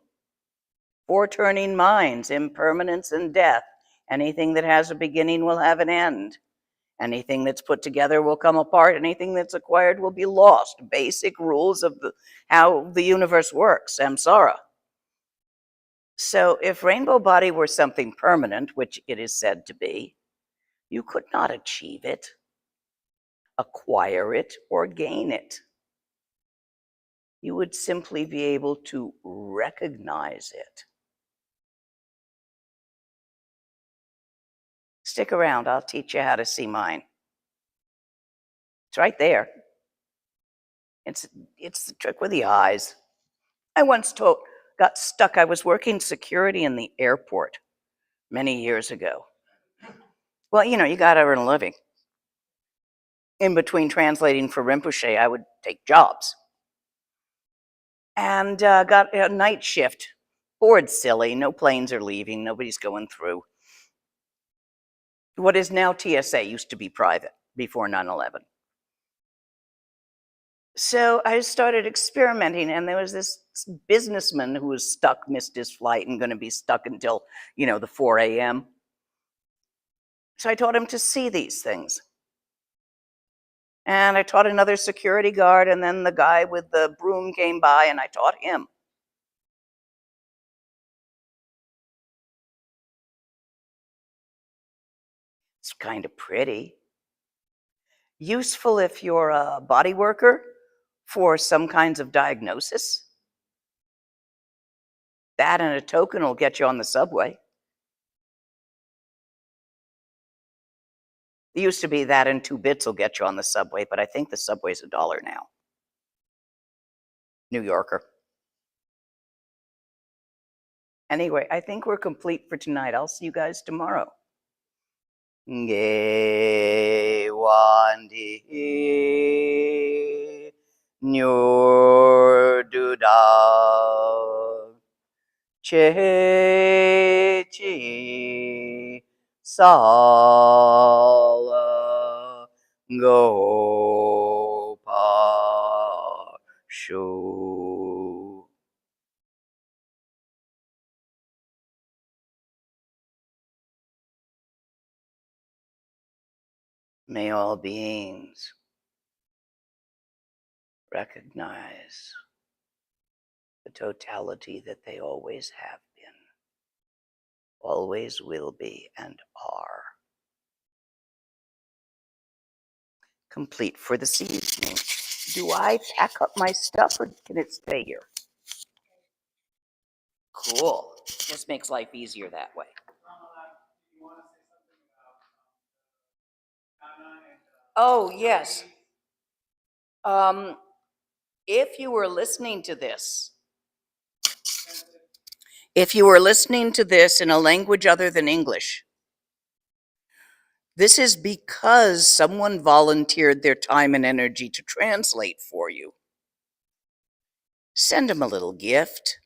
Four turning minds, impermanence and death. Anything that has a beginning will have an end. Anything that's put together will come apart. Anything that's acquired will be lost. Basic rules of how the universe works, samsara. So if rainbow body were something permanent, which it is said to be, you could not achieve it, acquire it, or gain it. You would simply be able to recognize it. Stick around, I'll teach you how to see mine. It's right there. It's the trick with the eyes. I once got stuck. I was working security in the airport many years ago. Well, you got to earn a living. In between translating for Rinpoche, I would take jobs. And got a night shift. Bored silly. No planes are leaving. Nobody's going through. What is now TSA used to be private before 9/11. So I started experimenting, and there was this businessman who was stuck, missed his flight, and going to be stuck until, the 4 a.m. So I taught him to see these things. And I taught another security guard, and then the guy with the broom came by, and I taught him. It's kind of pretty. Useful if you're a body worker for some kinds of diagnosis. That and a token will get you on the subway. It used to be that and 2 bits will get you on the subway, but I think the subway's $1 now. New Yorker. Anyway, I think we're complete for tonight. I'll see you guys tomorrow. Ge wandi nyur duda che chi sala go pa shu. May all beings recognize the totality that they always have been, always will be, and are. Complete for this evening. Do I pack up my stuff or can it stay here? Cool. Just makes life easier that way. Oh, yes. If you were listening to this, in a language other than English, this is because someone volunteered their time and energy to translate for you. Send them a little gift.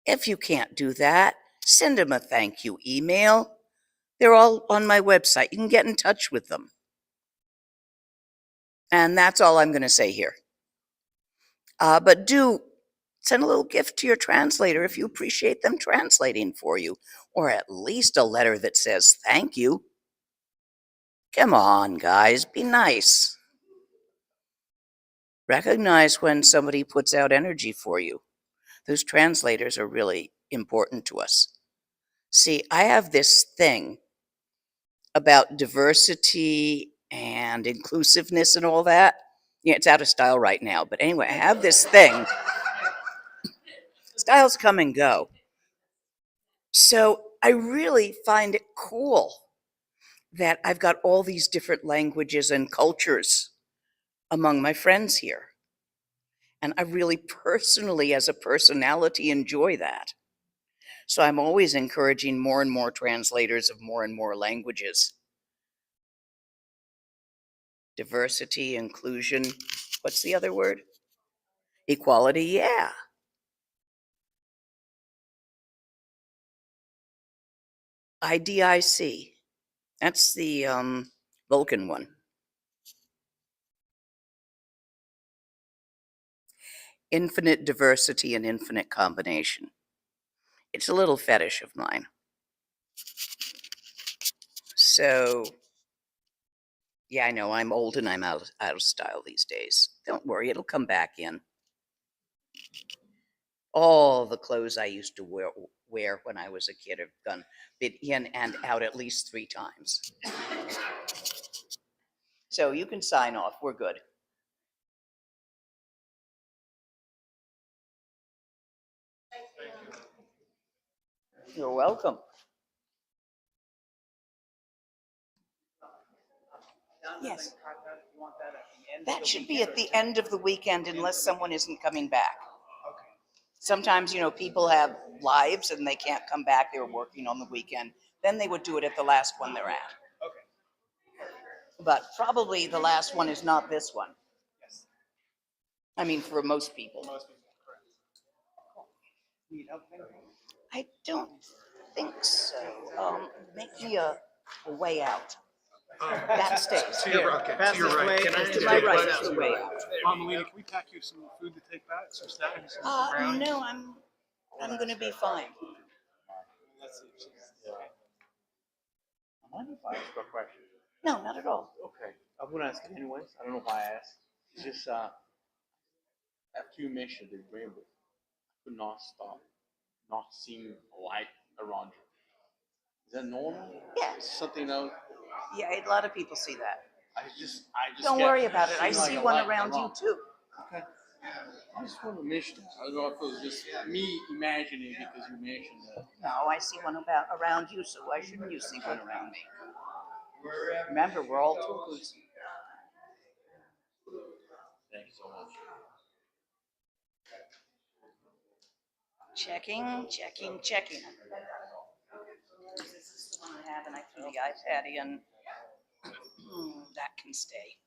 If you can't do that, send them a thank you email. They're all on my website. You can get in touch with them. And that's all I'm going to say here. But do send a little gift to your translator if you appreciate them translating for you, or at least a letter that says thank you. Come on, guys, be nice. Recognize when somebody puts out energy for you. Those translators are really important to us. See, I have this thing about diversity and inclusiveness and all that. Yeah, it's out of style right now, but anyway, I have this thing. Styles come and go. So I really find it cool that I've got all these different languages and cultures among my friends here. And I really personally, as a personality, enjoy that. So I'm always encouraging more and more translators of more and more languages. Diversity, inclusion, What's the other word? Equality, yeah. IDIC. That's the Vulcan one. Infinite diversity and infinite combination. It's a little fetish of mine. So, yeah, I know I'm old and I'm out of style these days. Don't worry, it'll come back in. All the clothes I used to wear when I was a kid have been in and out at least 3 times. So you can sign off. We're good. You're welcome. Yes. That should be at the end of the weekend unless someone isn't coming back. Sometimes, people have lives and they can't come back. They're working on the weekend. Then they would do it at the last one they're at. But probably the last one is not this one. I mean, for most people. I don't think so. Make me a way out. That stays. To your right. To my right is the way out. Mama Lena, can we pack you some food to take back? Some snacks? Some No, I'm gonna be fine. Let's see if she's. Mind if I ask a question? No, not at all. Okay, I'm gonna ask it anyways. I don't know why I asked. It's just after you mentioned the rainbow, I could not stop not seeing light around you. Is that normal? Yeah. Is something else? Yeah, a lot of people see that. I just Don't kept worry about it. I seeing like see a one light around you too. Okay. I just want to mention that. I don't know if it was just me imagining because you mentioned that. No, I see one around you, so why shouldn't you see one around me? Remember, we're all Tulkus. Thank you so much. Checking. This is the one I have, and I threw the iPad in. That can stay.